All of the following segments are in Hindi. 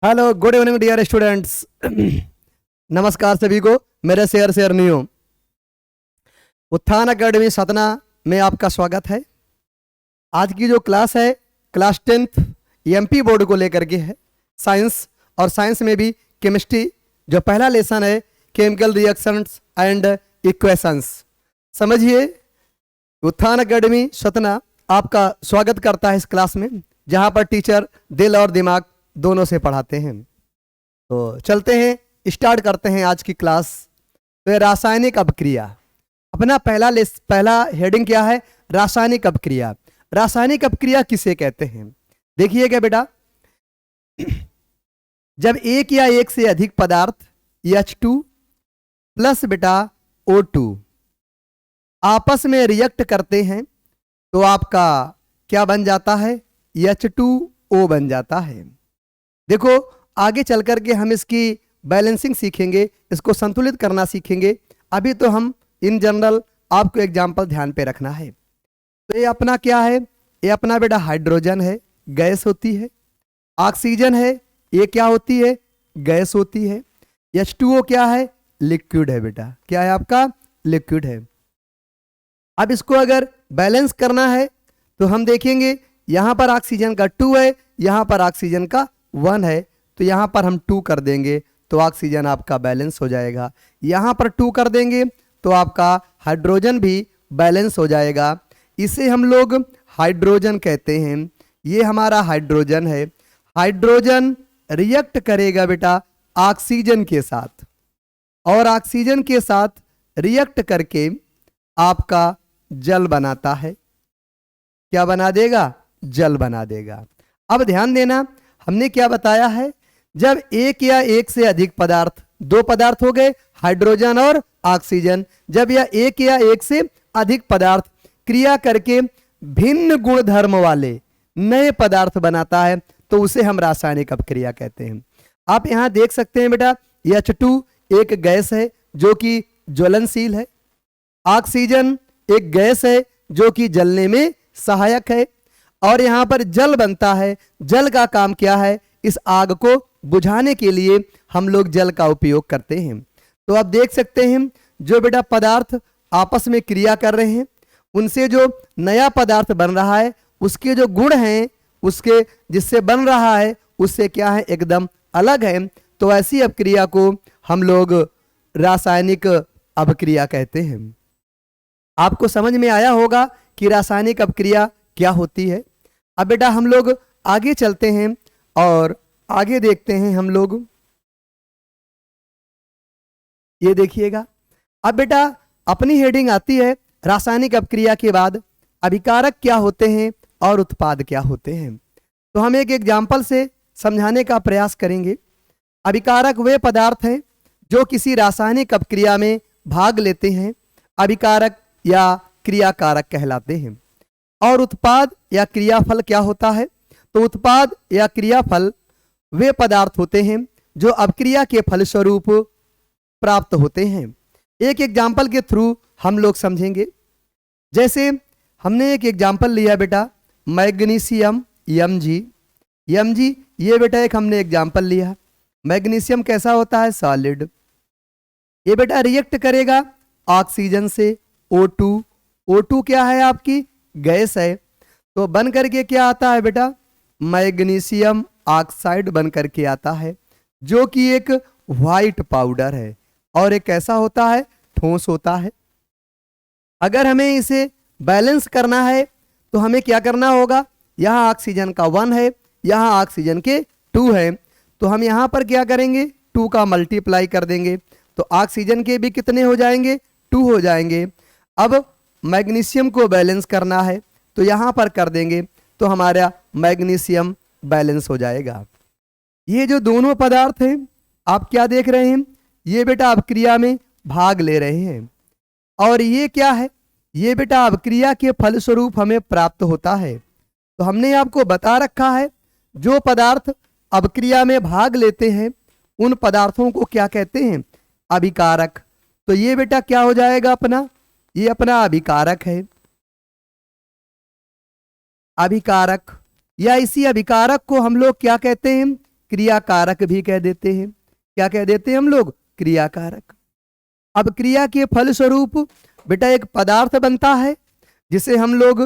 Hello good evening dear students. नमस्कार सभी को। मेरे शेयर नहीं हो उत्थान अकेडमी सतना में आपका स्वागत है। आज की जो क्लास है क्लास 10th एमपी बोर्ड को लेकर के है। साइंस और साइंस में भी केमिस्ट्री जो पहला लेसन है केमिकल रिएक्शंस एंड इक्वेशंस। समझिए उत्थान अकेडमी सतना आपका स्वागत करता है इस क्लास में, जहां पर टीचर दिल और दिमाग दोनों से पढ़ाते हैं। तो चलते हैं, स्टार्ट करते हैं आज की क्लास। तो रासायनिक अपक्रिया अपना पहला हेडिंग क्या है? रासायनिक अपक्रिया। रासायनिक अपक्रिया किसे कहते हैं? देखिएगा बेटा, जब एक या एक से अधिक पदार्थ H2 प्लस बेटा O2 आपस में रिएक्ट करते हैं तो आपका क्या बन जाता है? H2O बन जाता है। देखो आगे चल करके हम इसकी बैलेंसिंग सीखेंगे, इसको संतुलित करना सीखेंगे। अभी तो हम इन जनरल आपको एग्जाम्पल ध्यान पे रखना है। तो ये अपना क्या है? ये अपना बेटा हाइड्रोजन है, गैस होती है। ऑक्सीजन है, ये क्या होती है? गैस होती है। H2O क्या है? लिक्विड है बेटा। क्या है आपका? लिक्विड है। अब इसको अगर बैलेंस करना है तो हम देखेंगे यहां पर ऑक्सीजन का 2 है, यहां पर ऑक्सीजन का 1 है, तो यहां पर हम 2 कर देंगे तो ऑक्सीजन आपका बैलेंस हो जाएगा। यहां पर 2 कर देंगे तो आपका हाइड्रोजन भी बैलेंस हो जाएगा। इसे हम लोग हाइड्रोजन कहते हैं। ये हमारा हाइड्रोजन है। हाइड्रोजन रिएक्ट करेगा बेटा ऑक्सीजन के साथ, और ऑक्सीजन के साथ रिएक्ट करके आपका जल बनाता है। क्या बना देगा? जल बना देगा। अब ध्यान देना, हमने क्या बताया है? जब एक या एक से अधिक पदार्थ, दो पदार्थ हो गए हाइड्रोजन और ऑक्सीजन, जब यह एक या एक से अधिक पदार्थ क्रिया करके भिन्न गुण धर्म वाले नए पदार्थ बनाता है तो उसे हम रासायनिक अपक्रिया कहते हैं। आप यहां देख सकते हैं बेटा, H2 एक गैस है जो कि ज्वलनशील है। ऑक्सीजन एक गैस है जो कि जलने में सहायक है, और यहां पर जल बनता है। जल का काम क्या है? इस आग को बुझाने के लिए हम लोग जल का उपयोग करते हैं। तो आप देख सकते हैं जो बेटा पदार्थ आपस में क्रिया कर रहे हैं उनसे जो नया पदार्थ बन रहा है उसके जो गुण हैं, उसके जिससे बन रहा है उससे क्या है? एकदम अलग है। तो ऐसी अपक्रिया को हम लोग रासायनिक अपक्रिया कहते हैं। आपको समझ में आया होगा कि रासायनिक अपक्रिया क्या होती है। अब बेटा हम लोग आगे चलते हैं और आगे देखते हैं हम लोग। ये देखिएगा, अब बेटा अपनी हेडिंग आती है रासायनिक अपक्रिया के बाद अभिकारक क्या होते हैं और उत्पाद क्या होते हैं। तो हम एक एग्जाम्पल से समझाने का प्रयास करेंगे। अभिकारक वे पदार्थ हैं जो किसी रासायनिक अपक्रिया में भाग लेते हैं, अभिकारक या क्रियाकारक कहलाते हैं। और उत्पाद या क्रियाफल क्या होता है? तो उत्पाद या क्रियाफल वे पदार्थ होते हैं जो अपक्रिया के फलस्वरूप प्राप्त होते हैं। एक एग्जाम्पल के थ्रू हम लोग समझेंगे। जैसे हमने एक एग्जाम्पल लिया बेटा मैग्नीशियम Mg। ये बेटा एक हमने एग्जाम्पल लिया। मैग्नीशियम कैसा होता है? सॉलिड। ये बेटा रिएक्ट करेगा ऑक्सीजन से O2। O2 क्या है? आपकी गैस है। तो बन करके क्या आता है बेटा? मैग्नीशियम ऑक्साइड बन करके आता है, जो कि एक व्हाइट पाउडर है और एक कैसा होता है? ठोस होता है। अगर हमें इसे बैलेंस करना है तो हमें क्या करना होगा? यहाँ ऑक्सीजन का 1 है, यहाँ ऑक्सीजन के 2 है, तो हम यहाँ पर क्या करेंगे? 2 का मल्टीप्लाई कर देंगे तो ऑक्सीजन के भी कितने हो जाएंगे? 2 हो जाएंगे। अब मैग्नीशियम को बैलेंस करना है तो यहाँ पर कर देंगे तो हमारा मैग्नीशियम बैलेंस हो जाएगा। ये जो दोनों पदार्थ हैं आप क्या देख रहे हैं? ये बेटा अपक्रिया में भाग ले रहे हैं, और ये क्या है? ये बेटा अपक्रिया के फलस्वरूप हमें प्राप्त होता है। तो हमने आपको बता रखा है जो पदार्थ अपक्रिया में भाग लेते हैं उन पदार्थों को क्या कहते हैं? अभिकारक। तो ये बेटा क्या हो जाएगा अपना? ये अपना अभिकारक है। अभिकारक या इसी अभिकारक को हम लोग क्या कहते हैं? क्रियाकारक भी कह देते हैं। क्या कह देते हैं हम लोग? क्रियाकारक। अब क्रिया के फलस्वरूप बेटा एक पदार्थ बनता है जिसे हम लोग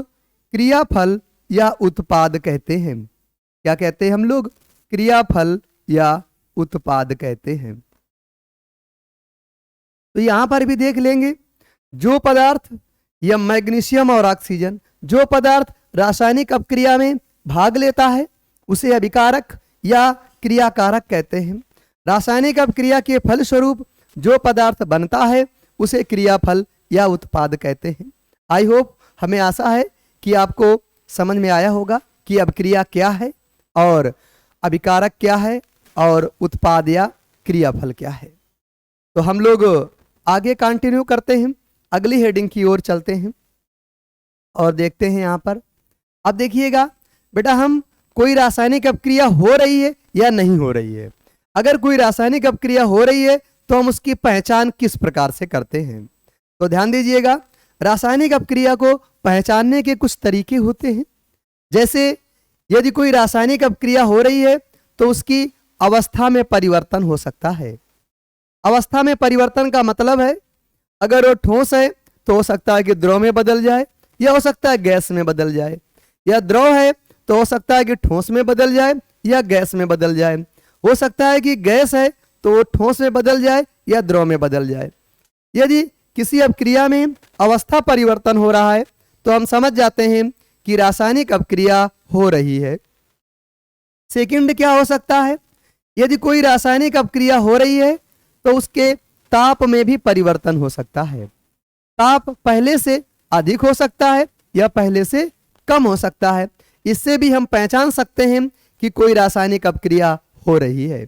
क्रियाफल या उत्पाद कहते हैं। क्या कहते हैं हम लोग? क्रियाफल या उत्पाद कहते हैं। तो यहां पर भी देख लेंगे, जो पदार्थ या मैग्नीशियम और ऑक्सीजन, जो पदार्थ रासायनिक अपक्रिया में भाग लेता है उसे अभिकारक या क्रियाकारक कहते हैं। रासायनिक अपक्रिया के फलस्वरूप जो पदार्थ बनता है उसे क्रियाफल या उत्पाद कहते हैं। आई होप, हमें आशा है कि आपको समझ में आया होगा कि अपक्रिया क्या है और अभिकारक क्या है और उत्पाद या क्रियाफल क्या है। तो हम लोग आगे कंटिन्यू करते हैं, अगली हेडिंग की ओर चलते हैं और देखते हैं यहाँ पर। अब देखिएगा बेटा, हम कोई रासायनिक अपक्रिया हो रही है या नहीं हो रही है। अगर कोई रासायनिक अपक्रिया हो रही है तो हम उसकी पहचान किस प्रकार से करते हैं। तो ध्यान दीजिएगा, रासायनिक अपक्रिया को पहचानने के कुछ तरीके होते हैं। जैसे यदि कोई रासायनिक अपक्रिया हो रही है तो उसकी अवस्था में परिवर्तन हो सकता है। अवस्था में परिवर्तन का मतलब है, अगर वो ठोस है तो हो सकता है कि द्रव में बदल जाए, या हो सकता है गैस में बदल जाए, या द्रव है तो हो सकता है कि ठोस में बदल जाए या गैस में बदल जाए, हो सकता है कि गैस है तो वो ठोस में बदल जाए या द्रव में बदल जाए। यदि किसी अपक्रिया में अवस्था परिवर्तन हो रहा है तो हम समझ जाते हैं कि रासायनिक अपक्रिया हो रही है। सेकंड क्या हो सकता है? यदि कोई रासायनिक अपक्रिया हो रही है तो उसके ताप में भी परिवर्तन हो सकता है। ताप पहले से अधिक हो सकता है या पहले से कम हो सकता है। इससे भी हम पहचान सकते हैं कि कोई रासायनिक अपक्रिया हो रही है।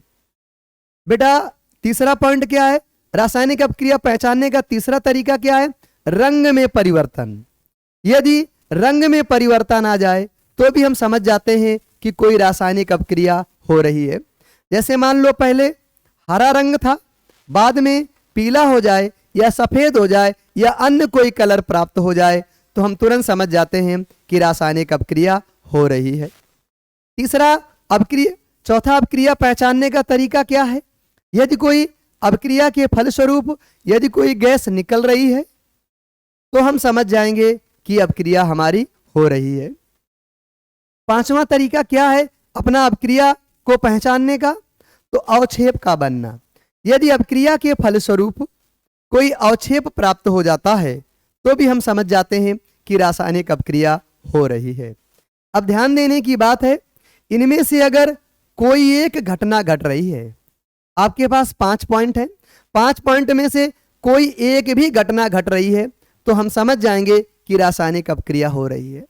बेटा तीसरा पॉइंट क्या है? रासायनिक अपक्रिया पहचानने का तीसरा तरीका क्या है? रंग में परिवर्तन। यदि रंग में परिवर्तन आ जाए तो भी हम समझ जाते हैं कि कोई रासायनिक अपक्रिया हो रही है। जैसे मान लो पहले हरा रंग था, बाद में पीला हो जाए या सफेद हो जाए या अन्य कोई कलर प्राप्त हो जाए तो हम तुरंत समझ जाते हैं कि रासायनिक अपक्रिया हो रही है। चौथा अपक्रिया पहचानने का तरीका क्या है? यदि कोई अपक्रिया के फलस्वरूप यदि कोई गैस निकल रही है तो हम समझ जाएंगे कि अपक्रिया हमारी हो रही है। पांचवा तरीका क्या है अपना अपक्रिया को पहचानने का? तो अवक्षेप का बनना। यदि अपक्रिया के फलस्वरूप कोई अवक्षेप प्राप्त हो जाता है तो भी हम समझ जाते हैं कि रासायनिक अपक्रिया हो रही है। अब ध्यान देने की बात है, इनमें से अगर कोई एक घटना घट रही है, आपके पास 5 पॉइंट है, 5 पॉइंट में से कोई एक भी घटना घट रही है तो हम समझ जाएंगे कि रासायनिक अपक्रिया हो रही है।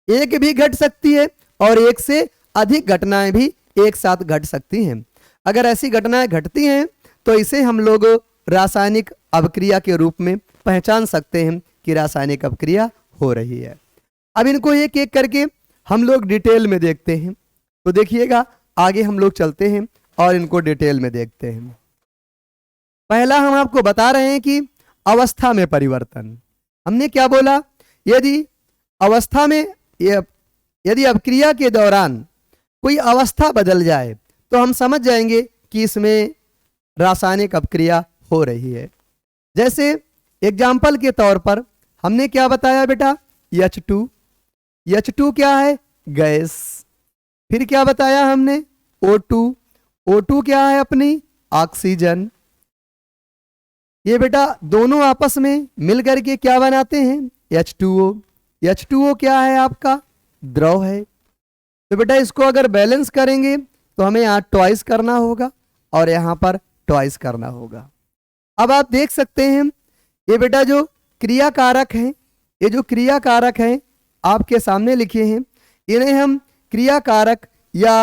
एक भी घट सकती है और एक से अधिक घटनाएं भी एक साथ घट सकती हैं। अगर ऐसी घटनाएं घटती हैं तो इसे हम लोग रासायनिक अपक्रिया के रूप में पहचान सकते हैं कि रासायनिक अपक्रिया हो रही है। अब इनको एक एक करके हम लोग डिटेल में देखते हैं। तो देखिएगा, आगे हम लोग चलते हैं और इनको डिटेल में देखते हैं। पहला हम आपको बता रहे हैं कि अवस्था में परिवर्तन। हमने क्या बोला? यदि अवस्था में यदि अपक्रिया के दौरान कोई अवस्था बदल जाए तो हम समझ जाएंगे कि इसमें रासायनिक अपक्रिया हो रही है। जैसे एग्जाम्पल के तौर पर हमने क्या बताया बेटा? H2। H2 क्या है? गैस। फिर क्या बताया हमने? O2। O2 क्या है? अपनी ऑक्सीजन। ये बेटा दोनों आपस में मिलकर के क्या बनाते हैं? H2O। H2O क्या है? आपका द्रव है। तो बेटा इसको अगर बैलेंस करेंगे तो हमें यहाँ ट्वाइस करना होगा और यहाँ पर ट्वाइस करना होगा। अब आप देख सकते हैं ये बेटा जो क्रियाकारक हैं, ये जो क्रियाकारक हैं आपके सामने लिखे हैं, इन्हें हम क्रियाकारक या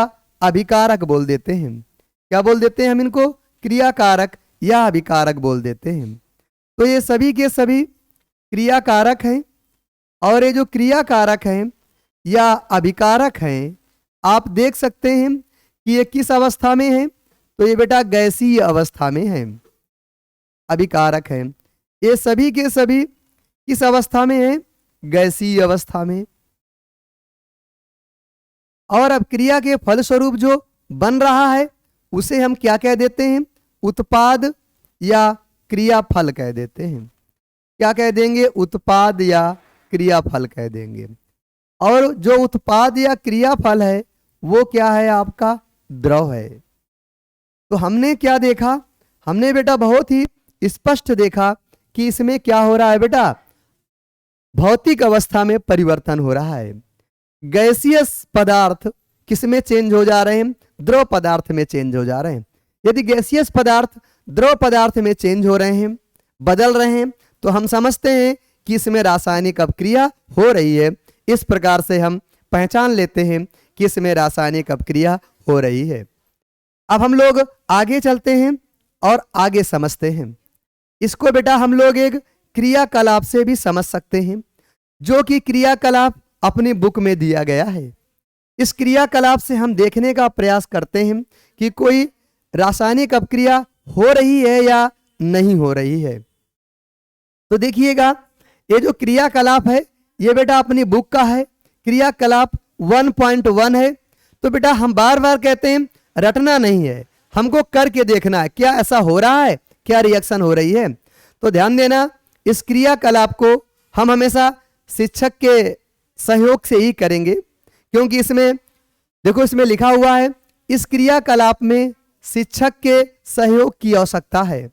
अभिकारक बोल देते हैं। क्या बोल देते हैं हम इनको? क्रियाकारक या अभिकारक बोल देते हैं। तो ये सभी के सभी क्रियाकारक हैं और ये जो क्रियाकारक हैं या अभिकारक हैं, आप देख सकते हैं कि ये किस अवस्था में है? तो ये बेटा गैसीय अवस्था में है। अभिकारक हैं, ये सभी के सभी किस अवस्था में है? गैसीय अवस्था में। और अब क्रिया के फलस्वरूप जो बन रहा है उसे हम क्या कह देते हैं? उत्पाद या क्रियाफल कह देते हैं। क्या कह देंगे? उत्पाद या क्रियाफल कह देंगे। और जो उत्पाद या क्रियाफल है वो क्या है? आपका द्रव है। तो हमने क्या देखा? हमने बेटा बहुत ही स्पष्ट देखा कि इसमें क्या हो रहा है बेटा? भौतिक अवस्था में परिवर्तन हो रहा है। गैसियस पदार्थ किसमें चेंज हो जा रहे हैं? द्रव पदार्थ में चेंज हो जा रहे हैं। यदि गैसियस पदार्थ द्रव पदार्थ में चेंज हो रहे हैं, बदल रहे हैं, तो हम समझते हैं कि इसमें रासायनिक अपक्रिया हो रही है। इस प्रकार से हम पहचान लेते हैं कि इसमें रासायनिक अपक्रिया हो रही है। अब हम लोग आगे चलते हैं और आगे समझते हैं। इसको बेटा हम लोग एक क्रियाकलाप से भी समझ सकते हैं, जो कि क्रियाकलाप अपनी बुक में दिया गया है। इस क्रियाकलाप से हम देखने का प्रयास करते हैं कि कोई रासायनिक अपक्रिया हो रही है या नहीं हो रही है। तो देखिएगा, ये जो क्रियाकलाप है ये बेटा अपनी बुक का है, क्रियाकलाप 1.1 है। तो बेटा हम बार बार कहते हैं रटना नहीं है, हमको करके देखना है क्या ऐसा हो रहा है, क्या रिएक्शन हो रही है। तो ध्यान देना, इस क्रियाकलाप को हम हमेशा शिक्षक के सहयोग से ही करेंगे, क्योंकि इसमें देखो इसमें लिखा हुआ है इस क्रियाकलाप में शिक्षक के सहयोग की आवश्यकता है।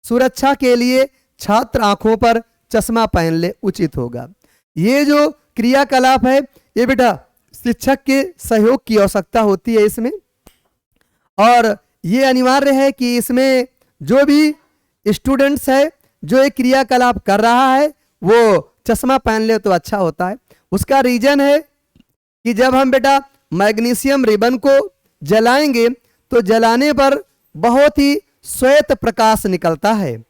सुरक्षा के लिए छात्र आंखों पर चश्मा पहन ले उचित होगा। ये जो क्रियाकलाप है ये बेटा शिक्षक के सहयोग की आवश्यकता होती है इसमें, और ये अनिवार्य है कि इसमें जो भी स्टूडेंट्स है जो एक क्रियाकलाप कर रहा है वो चश्मा पहन ले तो अच्छा होता है। उसका रीजन है कि जब हम बेटा मैग्नीशियम रिबन को जलाएंगे तो जलाने पर बहुत ही श्वेत प्रकाश निकलता है,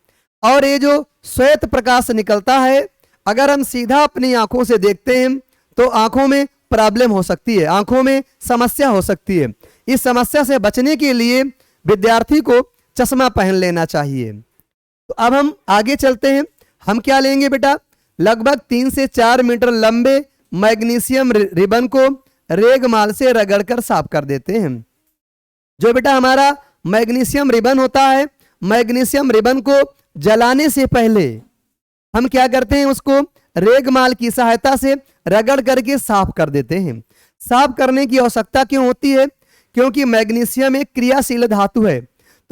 और ये जो श्वेत प्रकाश निकलता है अगर हम सीधा अपनी आंखों से देखते हैं तो आंखों में प्रॉब्लम हो सकती है, आंखों में समस्या हो सकती है। इस समस्या से बचने के लिए विद्यार्थी को चश्मा पहन लेना चाहिए। तो अब हम आगे चलते हैं। हम क्या लेंगे बेटा? लगभग 3 से 4 मीटर लंबे मैग्नीशियम रिबन को रेगमाल से रगड़कर साफ कर देते हैं। जो बेटा हमारा मैग्नीशियम रिबन होता है, मैग्नीशियम रिबन को जलाने से पहले हम क्या करते हैं? उसको रेगमाल की सहायता से रगड़ करके साफ कर देते हैं। साफ करने की आवश्यकता क्यों होती है? क्योंकि मैग्नीशियम एक क्रियाशील धातु है।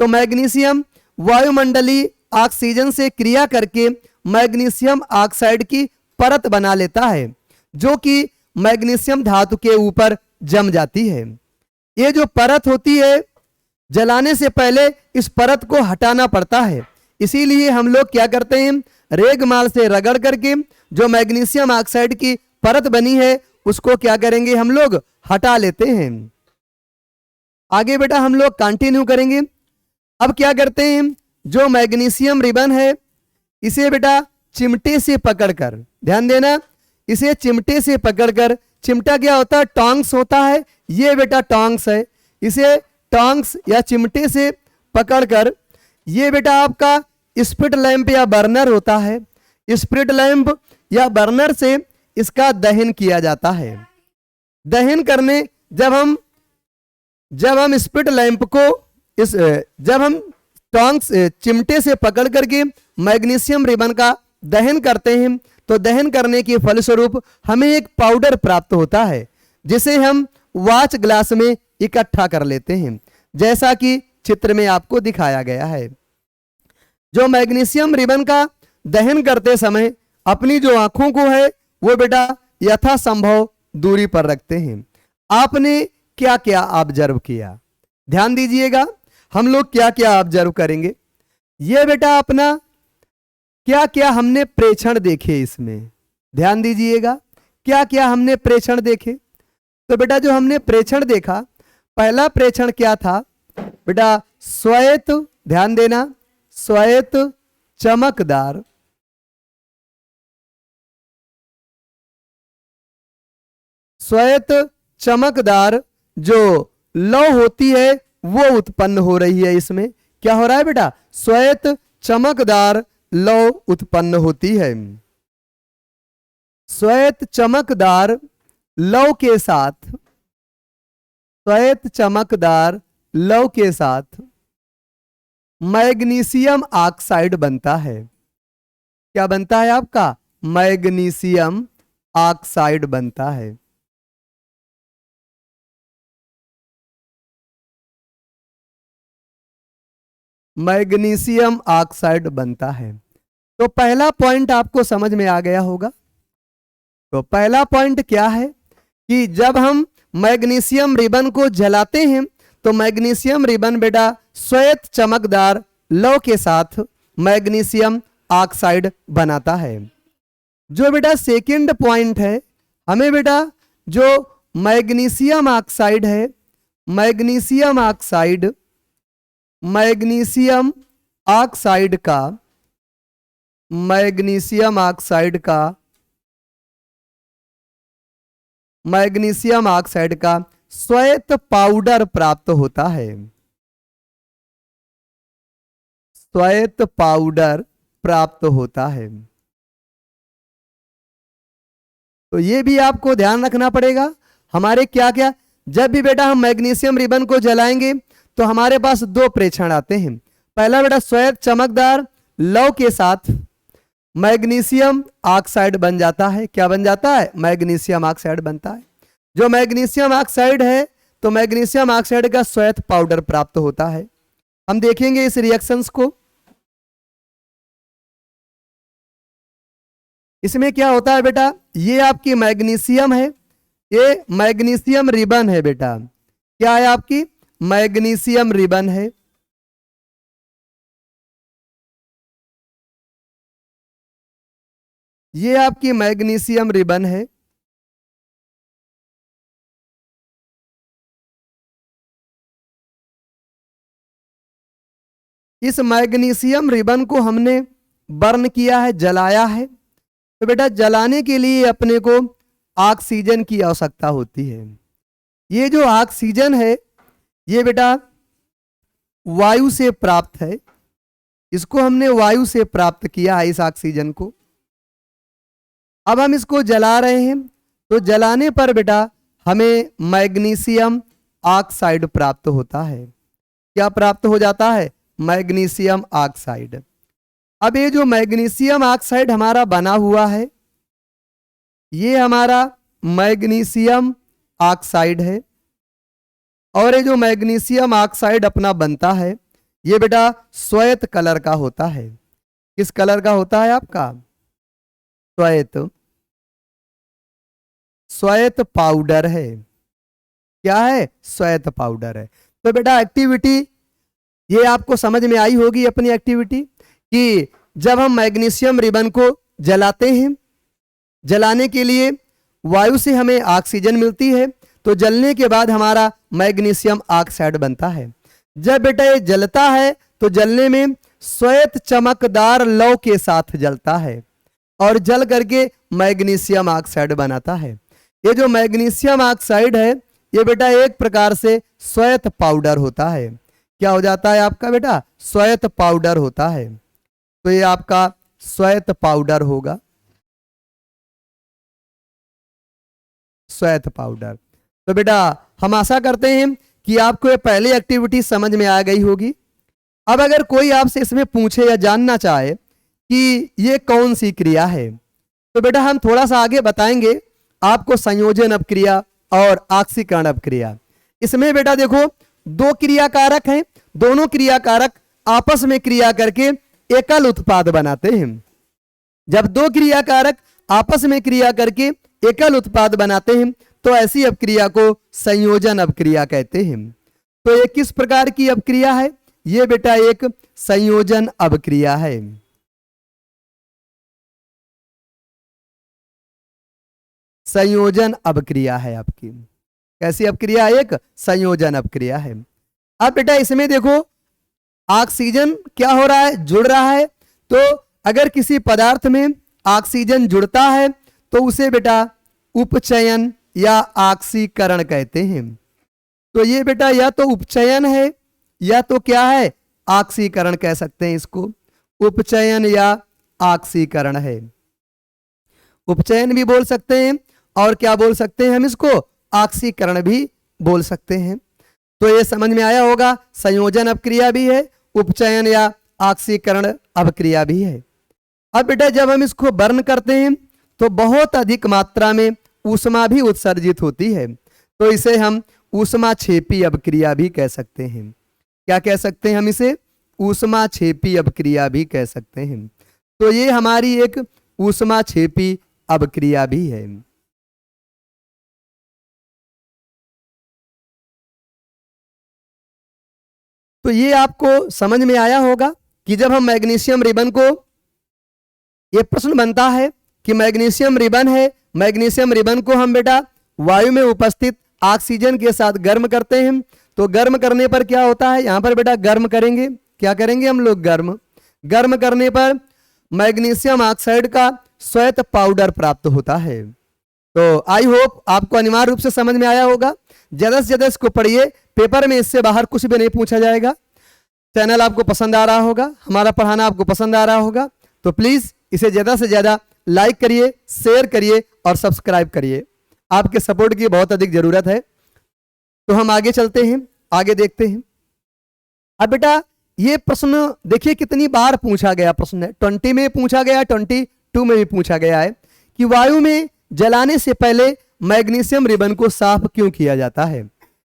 तो मैग्नीशियम वायुमंडलीय ऑक्सीजन से क्रिया करके मैग्नीशियम ऑक्साइड की परत बना लेता है, जो कि मैग्नीशियम धातु के ऊपर जम जाती है। ये जो परत होती है जलाने से पहले इस परत को हटाना पड़ता है, इसीलिए हम लोग क्या करते हैं? रेगमाल से रगड़ करके जो मैग्नीशियम ऑक्साइड की परत बनी है उसको क्या करेंगे? हम लोग हटा लेते हैं। आगे बेटा हम लोग कंटिन्यू करेंगे। अब क्या करते हैं? जो मैग्नीशियम रिबन है इसे बेटा चिमटे से पकड़कर, ध्यान देना, इसे चिमटे से पकड़कर, चिमटा क्या होता है? टोंग्स होता है, ये बेटा टोंग्स है। इसे टोंग्स या चिमटे से पकड़कर, ये बेटा आपका स्पिरिट लैंप या बर्नर होता है, स्पिरिट लैंप या बर्नर से इसका दहन किया जाता है। दहन करने जब हम स्पिरिट लैंप को जब हम टोंग्स चिमटे से पकड़ करके मैग्नीशियम रिबन का दहन करते हैं तो दहन करने के फलस्वरूप हमें एक पाउडर प्राप्त होता है, जिसे हम वॉच ग्लास में इकट्ठा कर लेते हैं, जैसा कि चित्र में आपको दिखाया गया है। जो मैग्नीशियम रिबन का दहन करते समय अपनी जो आंखों को है वो बेटा यथासंभव दूरी पर रखते हैं। आपने क्या क्या ऑब्जर्व किया? ध्यान दीजिएगा, हम लोग क्या क्या ऑब्जर्व करेंगे। ये बेटा अपना क्या क्या हमने प्रेक्षण देखे, इसमें ध्यान दीजिएगा क्या क्या हमने प्रेक्षण देखे। तो बेटा जो हमने प्रेक्षण देखा, पहला प्रेक्षण क्या था बेटा? श्वेत, ध्यान देना, श्वेत चमकदार, श्वेत चमकदार जो लौ होती है वो उत्पन्न हो रही है। इसमें क्या हो रहा है बेटा? श्वेत चमकदार लौ उत्पन्न होती है। श्वेत चमकदार लौ के साथ श्वेत चमकदार लौह के साथ मैग्नीशियम ऑक्साइड बनता है। क्या बनता है आपका? मैग्नीशियम ऑक्साइड बनता है। मैग्नीशियम ऑक्साइड बनता है। तो पहला पॉइंट आपको समझ में आ गया होगा। तो पहला पॉइंट क्या है कि जब हम मैग्नीशियम रिबन को जलाते हैं तो मैग्नीशियम रिबन बेटा श्वेत चमकदार लौह के साथ मैग्नीशियम ऑक्साइड बनाता है। जो बेटा सेकंड पॉइंट है, हमें बेटा जो मैग्नीशियम ऑक्साइड है, मैग्नीशियम ऑक्साइड मैग्नीशियम ऑक्साइड का मैग्नीशियम ऑक्साइड का मैग्नीशियम ऑक्साइड का श्वेत पाउडर प्राप्त होता है। श्वेत पाउडर प्राप्त होता है। तो ये भी आपको ध्यान रखना पड़ेगा। हमारे क्या क्या, जब भी बेटा हम मैग्नीशियम रिबन को जलाएंगे तो हमारे पास दो प्रेक्षण आते हैं। पहला बेटा श्वेत चमकदार लौह के साथ मैग्नीशियम ऑक्साइड बन जाता है। क्या बन जाता है? मैग्नीशियम ऑक्साइड बनता है। जो मैग्नीशियम ऑक्साइड है तो मैग्नीशियम ऑक्साइड का श्वेत पाउडर प्राप्त होता है। हम देखेंगे इस रिएक्शंस को। इसमें क्या होता है बेटा, ये आपकी मैग्नीशियम है, ये मैग्नीशियम रिबन है बेटा। क्या है आपकी? मैग्नीशियम रिबन है। ये आपकी मैग्नीशियम रिबन है। इस मैग्नीशियम रिबन को हमने बर्न किया है, जलाया है। तो बेटा जलाने के लिए अपने को ऑक्सीजन की आवश्यकता होती है। ये जो ऑक्सीजन है ये बेटा वायु से प्राप्त है। इसको हमने वायु से प्राप्त किया है, इस ऑक्सीजन को। अब हम इसको जला रहे हैं तो जलाने पर बेटा हमें मैग्नीशियम ऑक्साइड प्राप्त होता है। क्या प्राप्त हो जाता है? Magnesium oxide. अब ये जो मैग्नीशियम ऑक्साइड हमारा बना हुआ है, ये हमारा मैग्नीशियम ऑक्साइड है। और ये जो मैग्नीशियम ऑक्साइड अपना बनता है ये बेटा श्वेत कलर का होता है। किस कलर का होता है आपका? श्वेत। श्वेत पाउडर है। क्या है? श्वेत पाउडर है। तो बेटा एक्टिविटी ये आपको समझ में आई होगी अपनी एक्टिविटी, कि जब हम मैग्नीशियम रिबन को जलाते हैं, जलाने के लिए वायु से हमें ऑक्सीजन मिलती है, तो जलने के बाद हमारा मैग्नीशियम ऑक्साइड बनता है। जब बेटा ये जलता है तो जलने में श्वेत चमकदार लौह के साथ जलता है और जल करके मैग्नीशियम ऑक्साइड बनाता है। ये जो मैग्नीशियम ऑक्साइड है ये बेटा एक प्रकार से श्वेत पाउडर होता है। क्या हो जाता है आपका बेटा? श्वेत पाउडर होता है। तो ये आपका श्वेत पाउडर होगा, श्वेत पाउडर। तो बेटा हम आशा करते हैं कि आपको ये पहली एक्टिविटी समझ में आ गई होगी। अब अगर कोई आपसे इसमें पूछे या जानना चाहे कि ये कौन सी क्रिया है, तो बेटा हम थोड़ा सा आगे बताएंगे आपको संयोजन अपक्रिया और ऑक्सीकरण अपक्रिया। इसमें बेटा देखो दो क्रियाकारक हैं, दोनों क्रियाकारक आपस में क्रिया करके एकल उत्पाद बनाते हैं। जब दो क्रियाकारक आपस में क्रिया करके एकल उत्पाद बनाते हैं तो ऐसी अपक्रिया को संयोजन अपक्रिया कहते हैं। तो ये किस प्रकार की अपक्रिया है? ये बेटा एक संयोजन अपक्रिया है। संयोजन अपक्रिया है आपकी। कैसी अपक्रिया? एक संयोजन अपक्रिया है। अब बेटा इसमें देखो ऑक्सीजन क्या हो रहा है? जुड़ रहा है। तो अगर किसी पदार्थ में ऑक्सीजन जुड़ता है तो उसे बेटा उपचयन या ऑक्सीकरण कहते हैं। तो ये बेटा या तो उपचयन है या तो क्या है? ऑक्सीकरण कह सकते हैं इसको। उपचयन या ऑक्सीकरण है। उपचयन भी बोल सकते हैं और क्या बोल सकते हैं हम इसको? ऑक्सीकरण भी बोल सकते हैं। तो ये समझ में आया होगा, संयोजन अपक्रिया भी है, उपचयन या ऑक्सीकरण अपक्रिया भी है। अब बेटा जब हम इसको बर्न करते हैं तो बहुत अधिक मात्रा में ऊष्मा भी उत्सर्जित होती है, तो इसे हम ऊष्माक्षेपी अपक्रिया भी कह सकते हैं। क्या कह सकते हैं हम इसे? ऊष्माक्षेपी अपक्रिया भी कह सकते हैं। तो ये हमारी एक ऊष्माक्षेपी अपक्रिया भी है। तो ये आपको समझ में आया होगा कि जब हम मैग्नीशियम रिबन को, ये प्रश्न बनता है कि मैग्नीशियम रिबन है, मैग्नीशियम रिबन को हम बेटा वायु में उपस्थित ऑक्सीजन के साथ गर्म करते हैं, तो गर्म करने पर क्या होता है? यहां पर बेटा गर्म करेंगे, क्या करेंगे हम लोग? गर्म करने पर मैग्नीशियम ऑक्साइड का श्वेत पाउडर प्राप्त होता है। तो आई होप आपको अनिवार्य रूप से समझ में आया होगा। ज्यादा से ज्यादा इसको पढ़िए, पेपर में इससे बाहर कुछ भी नहीं पूछा जाएगा। चैनल आपको पसंद आ रहा होगा, हमारा पढ़ाना आपको पसंद आ रहा होगा, तो प्लीज इसे ज्यादा से ज्यादा लाइक करिए, शेयर करिए और सब्सक्राइब करिए। आपके सपोर्ट की बहुत अधिक जरूरत है। तो हम आगे चलते हैं, आगे देखते हैं। अब बेटा ये प्रश्न देखिए कितनी बार पूछा गया प्रश्न है, 20 में पूछा गया, 22 में भी पूछा गया है कि वायु में जलाने से पहले मैग्नीशियम रिबन को साफ क्यों किया जाता है।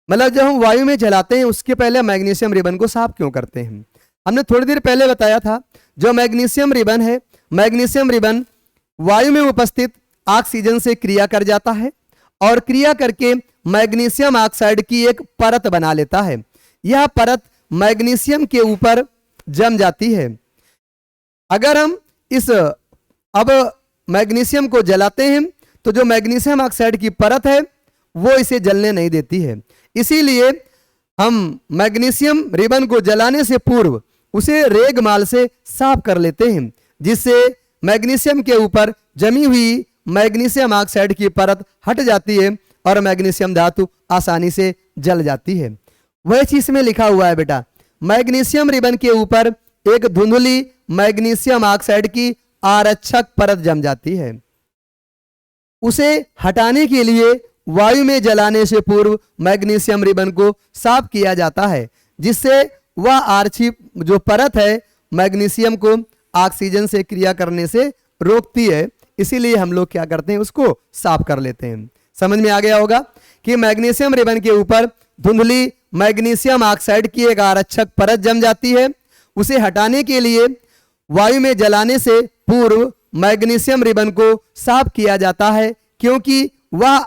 मतलब जब हम वायु में जलाते हैं उसके पहले मैग्नीशियम रिबन को साफ क्यों करते हैं। हमने थोड़ी देर पहले बताया था, जो मैग्नीशियम रिबन है, मैग्नीशियम रिबन वायु में उपस्थित ऑक्सीजन से क्रिया कर जाता है और क्रिया करके मैग्नीशियम ऑक्साइड की एक परत बना लेता है। यह परत मैग्नीशियम के ऊपर जम जाती है। अगर हम अब मैग्नीशियम को जलाते हैं तो जो मैग्नीशियम ऑक्साइड की परत है वो इसे जलने नहीं देती है। इसीलिए हम मैग्नीशियम रिबन को जलाने से पूर्व उसे रेगमाल से साफ कर लेते हैं, जिससे मैग्नीशियम के ऊपर जमी हुई मैग्नीशियम ऑक्साइड की परत हट जाती है और मैग्नीशियम धातु आसानी से जल जाती है। वह चीज में लिखा हुआ है बेटा, मैग्नीशियम रिबन के ऊपर एक धुंधली मैग्नीशियम ऑक्साइड की आरक्षक परत जम जाती है। उसे हटाने के लिए वायु में जलाने से पूर्व मैग्नीशियम रिबन को साफ किया जाता है, जिससे वह आरक्षी जो परत है मैग्नीशियम को ऑक्सीजन से क्रिया करने से रोकती है। इसीलिए हम लोग क्या करते हैं, उसको साफ कर लेते हैं। समझ में आ गया होगा कि मैग्नीशियम रिबन के ऊपर धुंधली मैग्नीशियम ऑक्साइड की एक आरक्षक परत जम जाती है। उसे हटाने के लिए वायु में जलाने से पूर्व मैग्नीशियम रिबन को साफ किया जाता है, क्योंकि वह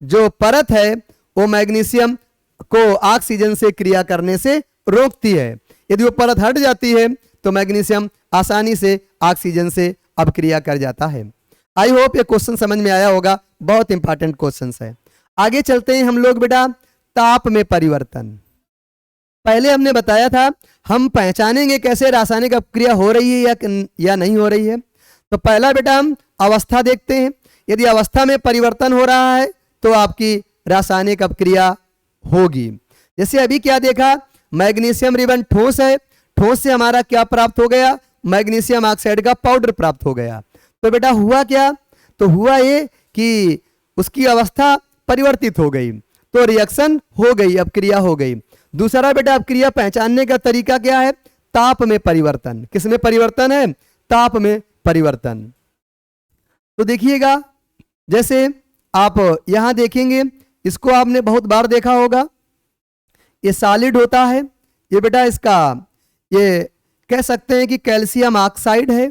जो परत है वो मैग्नीशियम को ऑक्सीजन से क्रिया करने से रोकती है। यदि वो परत हट जाती है तो मैग्नीशियम आसानी से ऑक्सीजन से अपक्रिया कर जाता है। आई होप ये क्वेश्चन समझ में आया होगा, बहुत इंपॉर्टेंट क्वेश्चन है। आगे चलते हैं हम लोग बेटा, ताप में परिवर्तन। पहले हमने बताया था हम पहचानेंगे कैसे रासायनिक अपक्रिया हो रही है या नहीं हो रही है। तो पहला बेटा हम अवस्था देखते हैं। यदि अवस्था में परिवर्तन हो रहा है तो आपकी रासायनिक अपक्रिया होगी। जैसे अभी क्या देखा, मैग्नीशियम रिबन ठोस है, ठोस से हमारा क्या प्राप्त हो गया, मैग्नीशियम ऑक्साइड का पाउडर प्राप्त हो गया। तो बेटा हुआ क्या, तो हुआ ये कि उसकी अवस्था परिवर्तित हो गई, तो रिएक्शन हो गई, अपक्रिया हो गई। दूसरा बेटा अपक्रिया पहचानने का तरीका क्या है, ताप में परिवर्तन। किस में परिवर्तन है, ताप में परिवर्तन। तो देखिएगा, जैसे आप यहां देखेंगे, इसको आपने बहुत बार देखा होगा, ये सॉलिड होता है, ये बेटा इसका ये कह सकते हैं कि कैल्शियम ऑक्साइड है।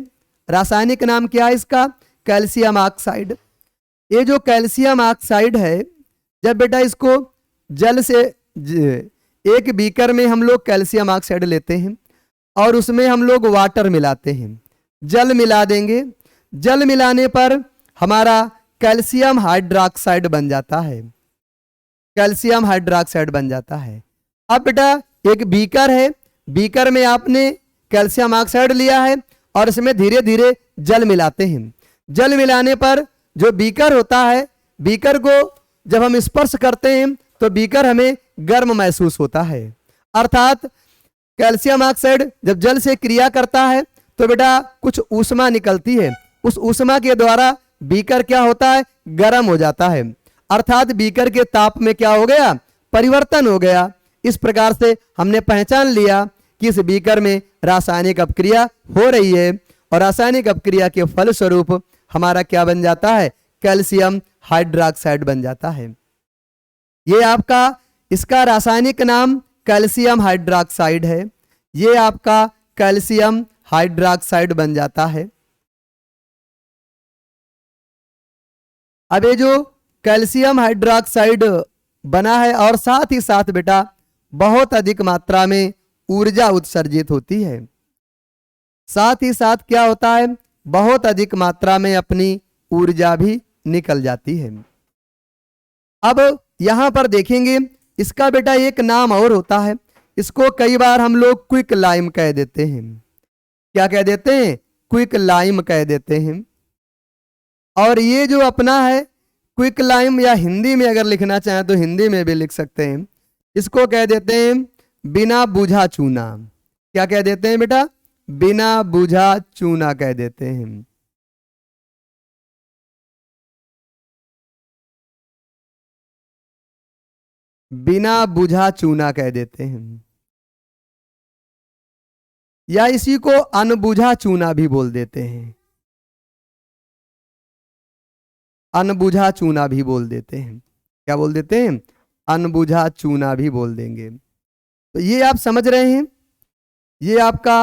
रासायनिक नाम क्या है इसका, कैल्शियम ऑक्साइड। ये जो कैल्शियम ऑक्साइड है, जब बेटा इसको जल से एक बीकर में हम लोग कैल्शियम ऑक्साइड लेते हैं और उसमें हम लोग वाटर मिलाते हैं, जल मिला देंगे। जल मिलाने पर हमारा कैल्शियम हाइड्रोक्साइड बन जाता है, कैल्शियम हाइड्रोक्साइड बन जाता है। अब बेटा एक बीकर है, बीकर में आपने कैल्शियम ऑक्साइड लिया है और इसमें धीरे धीरे जल मिलाते हैं। जल मिलाने पर जो बीकर होता है, बीकर को जब हम स्पर्श करते हैं तो बीकर हमें गर्म महसूस होता है। अर्थात कैल्शियम ऑक्साइड जब जल से क्रिया करता है तो बेटा कुछ ऊष्मा निकलती है, उस ऊष्मा के द्वारा बीकर क्या होता है, गर्म हो जाता है। अर्थात बीकर के ताप में क्या हो गया, परिवर्तन हो गया। इस प्रकार से हमने पहचान लिया कि इस बीकर में रासायनिक अपक्रिया हो रही है और रासायनिक अपक्रिया के फलस्वरूप हमारा क्या बन जाता है, कैल्शियम हाइड्रोक्साइड बन जाता है। ये आपका इसका रासायनिक नाम कैल्शियम हाइड्रोक्साइड है। ये आपका कैल्शियम हाइड्रोक्साइड बन जाता है। अब ये जो कैल्शियम हाइड्रोक्साइड बना है और साथ ही साथ बेटा बहुत अधिक मात्रा में ऊर्जा उत्सर्जित होती है। साथ ही साथ क्या होता है, बहुत अधिक मात्रा में अपनी ऊर्जा भी निकल जाती है। अब यहां पर देखेंगे इसका बेटा एक नाम और होता है, इसको कई बार हम लोग क्विक लाइम कह देते हैं। क्या कह देते हैं, क्विक लाइम कह देते हैं। और ये जो अपना है क्विक लाइम, या हिंदी में अगर लिखना चाहें तो हिंदी में भी लिख सकते हैं, इसको कह देते हैं बिना बुझा चूना। क्या कह देते हैं बेटा, बिना बुझा चूना कह देते हैं। बिना बुझा चूना कह देते हैं, या इसी को अनबुझा चूना भी बोल देते हैं। अनबुझा चूना भी बोल देते हैं। क्या बोल देते हैं, अनबुझा चूना भी बोल देंगे। तो ये आप समझ रहे हैं, ये आपका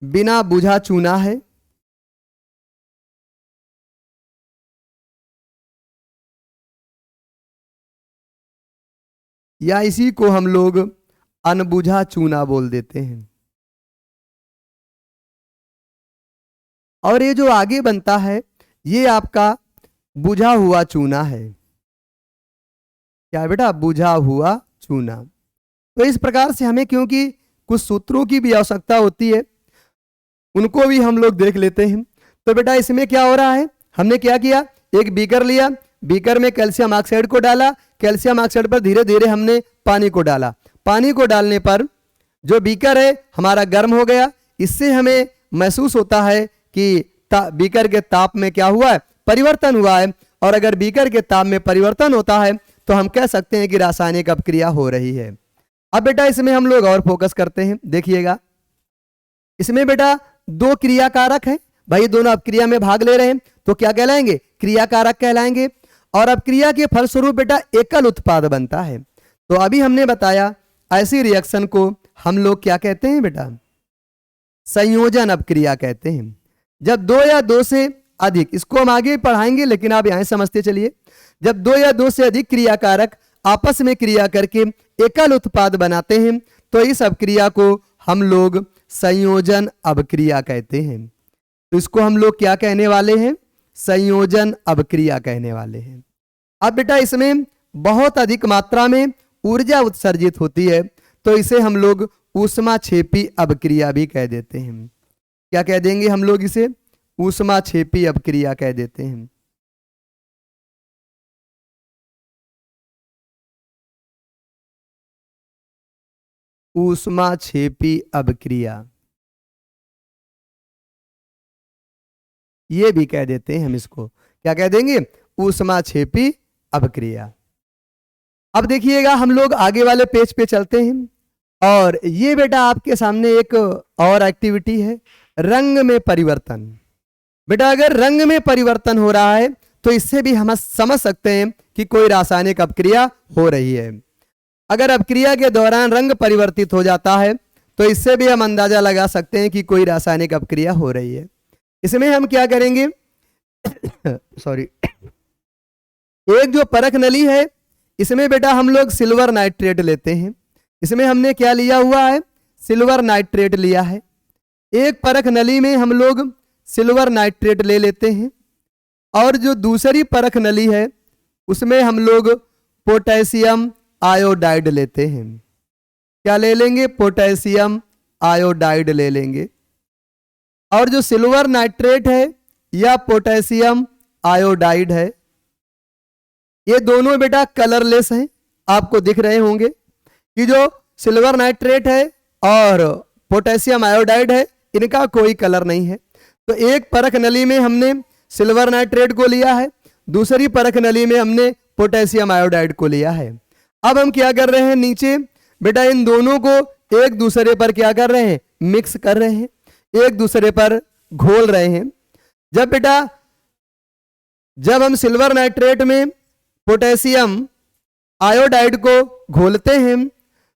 बिना बुझा चूना है। या इसी को हम लोग अनबुझा चूना बोल देते हैं। और ये जो आगे बनता है ये आपका बुझा हुआ चूना है। क्या बेटा, बुझा हुआ चूना। तो इस प्रकार से हमें, क्योंकि कुछ सूत्रों की भी आवश्यकता होती है, उनको भी हम लोग देख लेते हैं। तो बेटा इसमें क्या हो रहा है, हमने क्या किया, एक बीकर लिया, बीकर में कैल्शियम ऑक्साइड को डाला, कैल्शियम ऑक्साइड पर धीरे धीरे हमने पानी को डाला। पानी को डालने पर जो बीकर है हमारा गर्म हो गया। इससे हमें महसूस होता है कि बीकर के ताप में क्या हुआ है, परिवर्तन हुआ है। और अगर बीकर के ताप में परिवर्तन होता है तो हम कह सकते हैं कि रासायनिक अपक्रिया हो रही है। अब बेटा इसमें हम लोग और फोकस करते हैं। देखिएगा इसमें बेटा दो क्रियाकारक हैं, भाई दोनों अपक्रिया में भाग ले रहे हैं, तो क्या कहलाएंगे, क्रियाकारक कहलाएंगे। और अपक्रिया के फलस्वरूप बेटा एकल उत्पाद बनता है। तो अभी हमने बताया ऐसी रिएक्शन को हम लोग क्या कहते हैं बेटा, संयोजन अपक्रिया कहते हैं। जब दो या दो से अधिक, इसको हम आगे पढ़ाएंगे लेकिन आप यहां समझते चलिए, जब दो या दो से अधिक क्रियाकारक आपस में क्रिया करके एकल उत्पाद बनाते हैं तो इस अपक्रिया को हम लोग संयोजन अपक्रिया कहते हैं। तो इसको हम लोग क्या कहने वाले हैं, संयोजन अपक्रिया कहने वाले हैं। अब बेटा इसमें बहुत अधिक मात्रा में ऊर्जा उत्सर्जित होती है तो इसे हम लोग ऊष्माक्षेपी अपक्रिया भी कह देते हैं। क्या कह देंगे हम लोग इसे, ऊष्माक्षेपी अपक्रिया कह देते हैं। ऊष्माक्षेपी अपक्रिया ये भी कह देते हैं हम इसको, क्या कह देंगे, ऊष्माक्षेपी अपक्रिया। अब देखिएगा हम लोग आगे वाले पेज पे चलते हैं और ये बेटा आपके सामने एक और एक्टिविटी है, रंग में परिवर्तन। बेटा अगर रंग में परिवर्तन हो रहा है तो इससे भी हम समझ सकते हैं कि कोई रासायनिक अपक्रिया हो रही है। अगर अपक्रिया के दौरान रंग परिवर्तित हो जाता है तो इससे भी हम अंदाजा लगा सकते हैं कि कोई रासायनिक अपक्रिया हो रही है। इसमें हम क्या करेंगे सॉरी, एक जो परख नली है इसमें बेटा हम लोग सिल्वर नाइट्रेट लेते हैं। इसमें हमने क्या लिया हुआ है, सिल्वर नाइट्रेट लिया है। एक परख नली में हम लोग सिल्वर नाइट्रेट ले लेते हैं और जो दूसरी परख नली है उसमें हम लोग पोटेशियम आयोडाइड लेते हैं। क्या ले लेंगे, पोटेशियम आयोडाइड ले लेंगे। और जो सिल्वर नाइट्रेट है या पोटेशियम आयोडाइड है, ये दोनों बेटा कलरलेस हैं। आपको दिख रहे होंगे कि जो सिल्वर नाइट्रेट है और पोटेशियम आयोडाइड है इनका कोई कलर नहीं है। तो एक परख नली में हमने सिल्वर नाइट्रेट को लिया है, दूसरी परख नली में हमने पोटेशियम आयोडाइड को लिया है। अब हम क्या कर रहे हैं, नीचे बेटा इन दोनों को एक दूसरे पर क्या कर रहे हैं, मिक्स कर रहे हैं, एक दूसरे पर घोल रहे हैं। जब हम सिल्वर नाइट्रेट में पोटेशियम आयोडाइड को घोलते हैं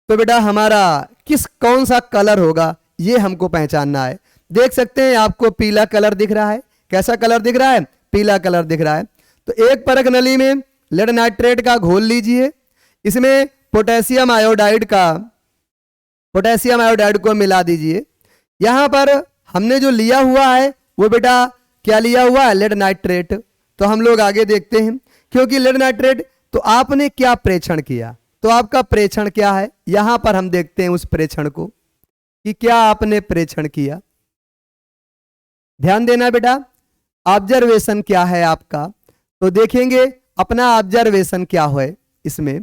तो बेटा हमारा कौन सा कलर होगा ये हमको पहचानना है। देख सकते हैं आपको पीला कलर दिख रहा है। कैसा कलर दिख रहा है, पीला कलर दिख रहा है। तो एक परख नली में लेड नाइट्रेट का घोल लीजिए, इसमें पोटेशियम आयोडाइड को मिला दीजिए। यहां पर हमने जो लिया हुआ है वो बेटा क्या लिया हुआ है, लेड नाइट्रेट। तो हम लोग आगे देखते हैं, क्योंकि लेड नाइट्रेट तो आपने क्या प्रेक्षण किया, तो आपका प्रेक्षण क्या है, यहां पर हम देखते हैं उस प्रेक्षण को कि क्या आपने प्रेक्षण किया। ध्यान देना बेटा, ऑब्जर्वेशन क्या है आपका, तो देखेंगे अपना ऑब्जर्वेशन क्या है। इसमें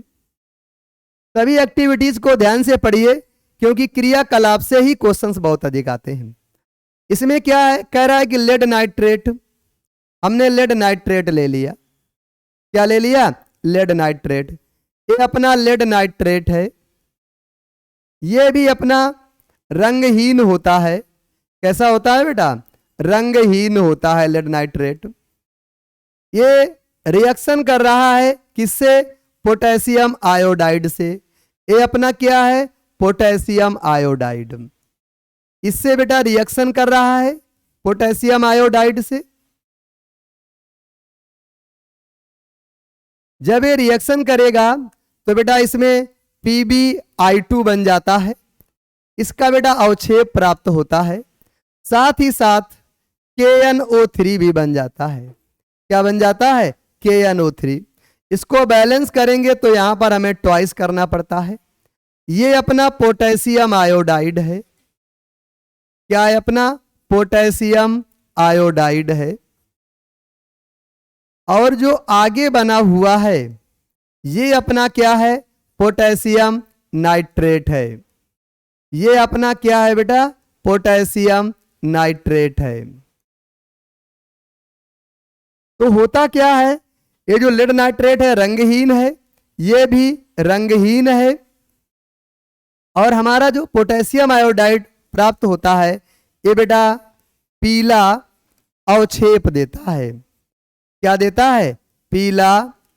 सभी एक्टिविटीज को ध्यान से पढ़िए, क्योंकि क्रियाकलाप से ही क्वेश्चंस बहुत अधिक आते हैं। इसमें क्या है, कह रहा है कि लेड नाइट्रेट, हमने लेड नाइट्रेट ले लिया। क्या ले लिया, लेड नाइट्रेट। ये अपना लेड नाइट्रेट है, ये भी अपना रंगहीन होता है। कैसा होता है बेटा, रंगहीन होता है लेड नाइट्रेट। ये रिएक्शन कर रहा है किससे, पोटेशियम आयोडाइड से। ये अपना क्या है, पोटेशियम आयोडाइड। इससे बेटा रिएक्शन कर रहा है पोटेशियम आयोडाइड से। जब ये रिएक्शन करेगा तो बेटा इसमें PbI2 बन जाता है, इसका बेटा अवक्षेप प्राप्त होता है। साथ ही साथ KNO3 भी बन जाता है। क्या बन जाता है, KNO3। इसको बैलेंस करेंगे तो यहां पर हमें ट्वाइस करना पड़ता है। ये अपना पोटेशियम आयोडाइड है। क्या है, अपना पोटेशियम आयोडाइड है। और जो आगे बना हुआ है ये अपना क्या है, पोटेशियम नाइट्रेट है। ये अपना क्या है बेटा, पोटेशियम नाइट्रेट है। तो होता क्या है, ये जो लेड नाइट्रेट है रंगहीन है, ये भी रंगहीन है। और हमारा जो पोटेशियम आयोडाइड प्राप्त होता है ये बेटा पीला अवक्षेप देता है। क्या देता है, पीला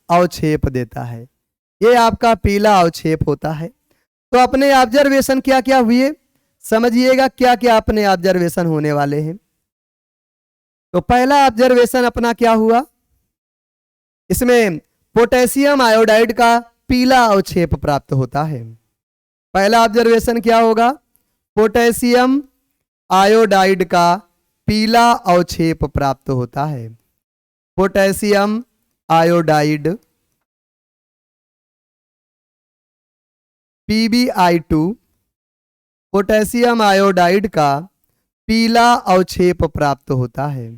अवक्षेप देता है। ये आपका पीला अवक्षेप होता है। तो अपने ऑब्जर्वेशन क्या क्या हुए, समझिएगा क्या क्या अपने ऑब्जर्वेशन होने वाले हैं। तो पहला ऑब्जर्वेशन अपना क्या हुआ, इसमें पोटेशियम आयोडाइड का पीला अवक्षेप प्राप्त होता है। पहला ऑब्जर्वेशन क्या होगा, पोटेशियम आयोडाइड का पीला अवक्षेप प्राप्त होता है। Potassium iodide PbI2 potassium iodide का पीला अवक्षेप प्राप्त होता है।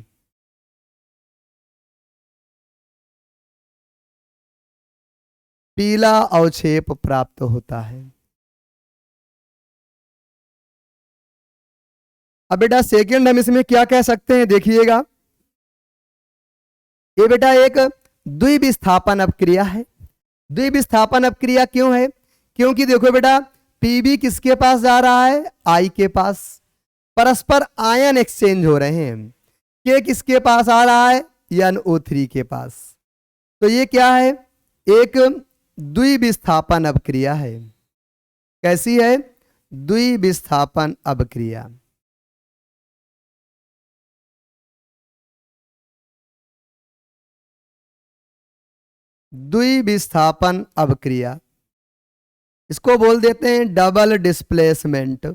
पीला अवक्षेप प्राप्त होता है। अब बेटा सेकंड हम इसमें क्या कह सकते हैं, देखिएगा ये बेटा एक द्विविस्थापन अपक्रिया है। द्विविस्थापन अपक्रिया क्यों है, क्योंकि देखो बेटा Pb किसके पास जा रहा है, I के पास। परस्पर आयन एक्सचेंज हो रहे हैं। K किसके पास आ रहा है, NO3 के पास। तो ये क्या है, एक द्विविस्थापन अपक्रिया है। कैसी है, द्विविस्थापन अपक्रिया। द्विविस्थापन अपक्रिया, इसको बोल देते हैं डबल डिस्प्लेसमेंट।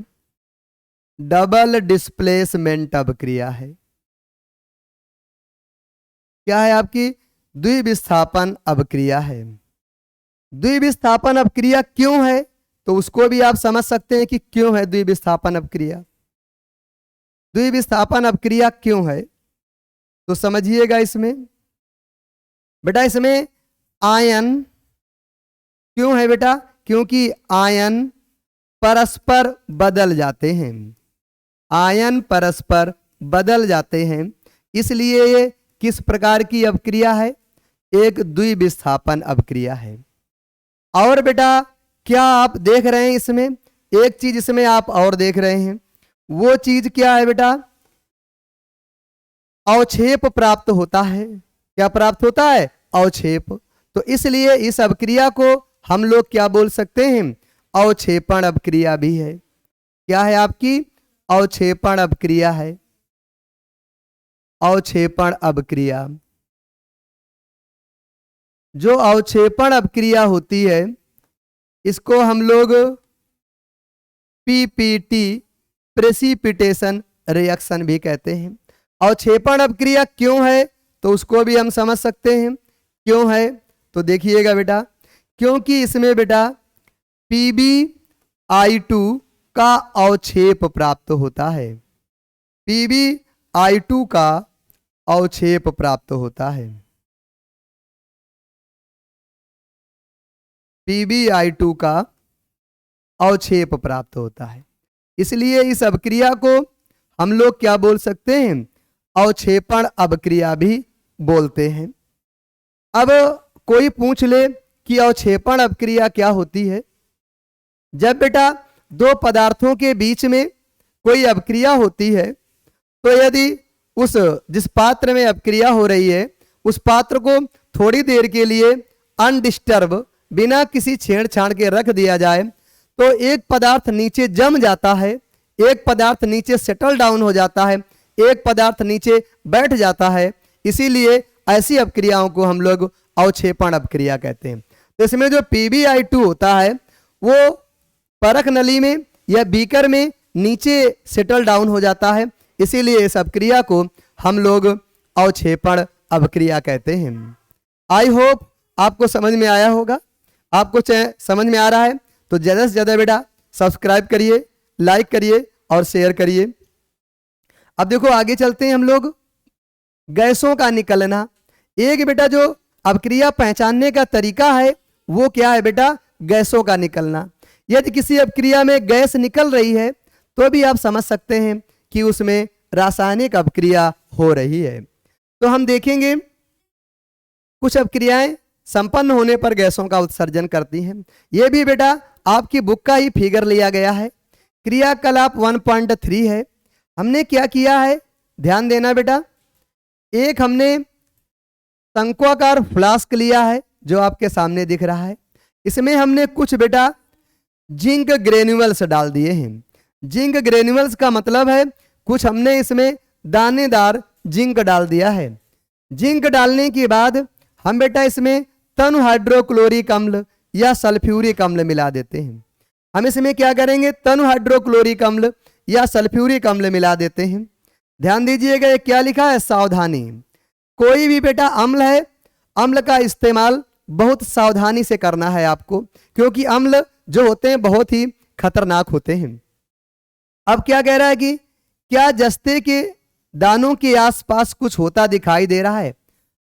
डबल डिस्प्लेसमेंट अपक्रिया है। क्या है आपकी, द्विविस्थापन अपक्रिया है। द्विविस्थापन अपक्रिया क्यों है, तो उसको भी आप समझ सकते हैं कि क्यों है द्विविस्थापन अपक्रिया। द्विविस्थापन अपक्रिया क्यों है, तो समझिएगा इसमें बेटा, इसमें आयन क्यों है बेटा, क्योंकि आयन परस्पर बदल जाते हैं। आयन परस्पर बदल जाते हैं, इसलिए ये किस प्रकार की अपक्रिया है, एक द्विविस्थापन अपक्रिया है। और बेटा क्या आप देख रहे हैं इसमें, एक चीज इसमें आप और देख रहे हैं, वो चीज क्या है बेटा, अवक्षेप प्राप्त होता है। क्या प्राप्त होता है, अवक्षेप। तो इसलिए इस अपक्रिया को हम लोग क्या बोल सकते हैं, अवक्षेपण अपक्रिया भी है। क्या है आपकी, अवक्षेपण अपक्रिया है, अवक्षेपण अपक्रिया। जो अवक्षेपण अपक्रिया होती है इसको हम लोग पीपीटी प्रेसिपिटेशन रिएक्शन भी कहते हैं। अवक्षेपण अपक्रिया क्यों है तो उसको भी हम समझ सकते हैं क्यों है। तो देखिएगा बेटा, क्योंकि इसमें बेटा PbI2 का अवक्षेप प्राप्त होता है, PbI2 का अवक्षेप प्राप्त होता है, PbI2 का अवक्षेप प्राप्त होता है। इसलिए इस अपक्रिया को हम लोग क्या बोल सकते हैं, अवक्षेपण अपक्रिया भी बोलते हैं। अब कोई पूछ ले कि अवक्षेपण अपक्रिया क्या होती है। जब बेटा दो पदार्थों के बीच में कोई अपक्रिया होती है तो यदि उस जिस पात्र में अपक्रिया हो रही है उस पात्र को थोड़ी देर के लिए अनडिस्टर्ब बिना किसी छेड़छाड़ के रख दिया जाए तो एक पदार्थ नीचे जम जाता है, एक पदार्थ नीचे सेटल डाउन हो जाता है, एक पदार्थ नीचे बैठ जाता है। इसीलिए ऐसी अपक्रियाओं को हम लोग अवक्षेपण अपक्रिया कहते हैं। तो इसमें जो PbI2 होता है वो परख नली में या बीकर में नीचे सेटल डाउन हो जाता है, इसीलिए इस अपक्रिया को हम लोग अवक्षेपण अपक्रिया कहते हैं। आई होप आपको समझ में आया होगा। आपको समझ में आ रहा है तो ज़्यादा से ज़्यादा बेटा सब्सक्राइब करिए, लाइक करिए और शेयर करिए। अब देखो आगे चलते हैं हम लोग, गैसों का निकलना। एक बेटा जो अपक्रिया पहचानने का तरीका है वो क्या है बेटा, गैसों का निकलना। यदि किसी अपक्रिया में गैस निकल रही है तो भी आप समझ सकते हैं कि उसमें रासायनिक अपक्रिया हो रही है। तो हम देखेंगे कुछ अपक्रियाएं संपन्न होने पर गैसों का उत्सर्जन करती हैं। यह भी बेटा आपकी बुक का ही फिगर लिया गया है। क्रियाकलाप 1.3 है। हमने क्या किया है, ध्यान देना बेटा, एक हमने शंक्वाकार फ्लास्क लिया है जो आपके सामने दिख रहा है। इसमें हमने कुछ बेटा जिंक ग्रेन्यूल्स डाल दिए हैं। जिंक ग्रेन्यूल्स का मतलब है कुछ हमने इसमें दानेदार जिंक डाल दिया है। जिंक डालने के बाद हम बेटा इसमें तनु हाइड्रोक्लोरिक अम्ल या सल्फ्यूरिक अम्ल मिला देते हैं। हम इसमें क्या करेंगे, तनु हाइड्रोक्लोरिक अम्ल या सल्फ्यूरिक अम्ल मिला देते हैं। ध्यान दीजिएगा ये क्या लिखा है, सावधानी। कोई भी बेटा अम्ल है, अम्ल का इस्तेमाल बहुत सावधानी से करना है आपको, क्योंकि अम्ल जो होते हैं बहुत ही खतरनाक होते हैं। अब क्या कह रहा है कि क्या जस्ते के दानों के आसपास कुछ होता दिखाई दे रहा है।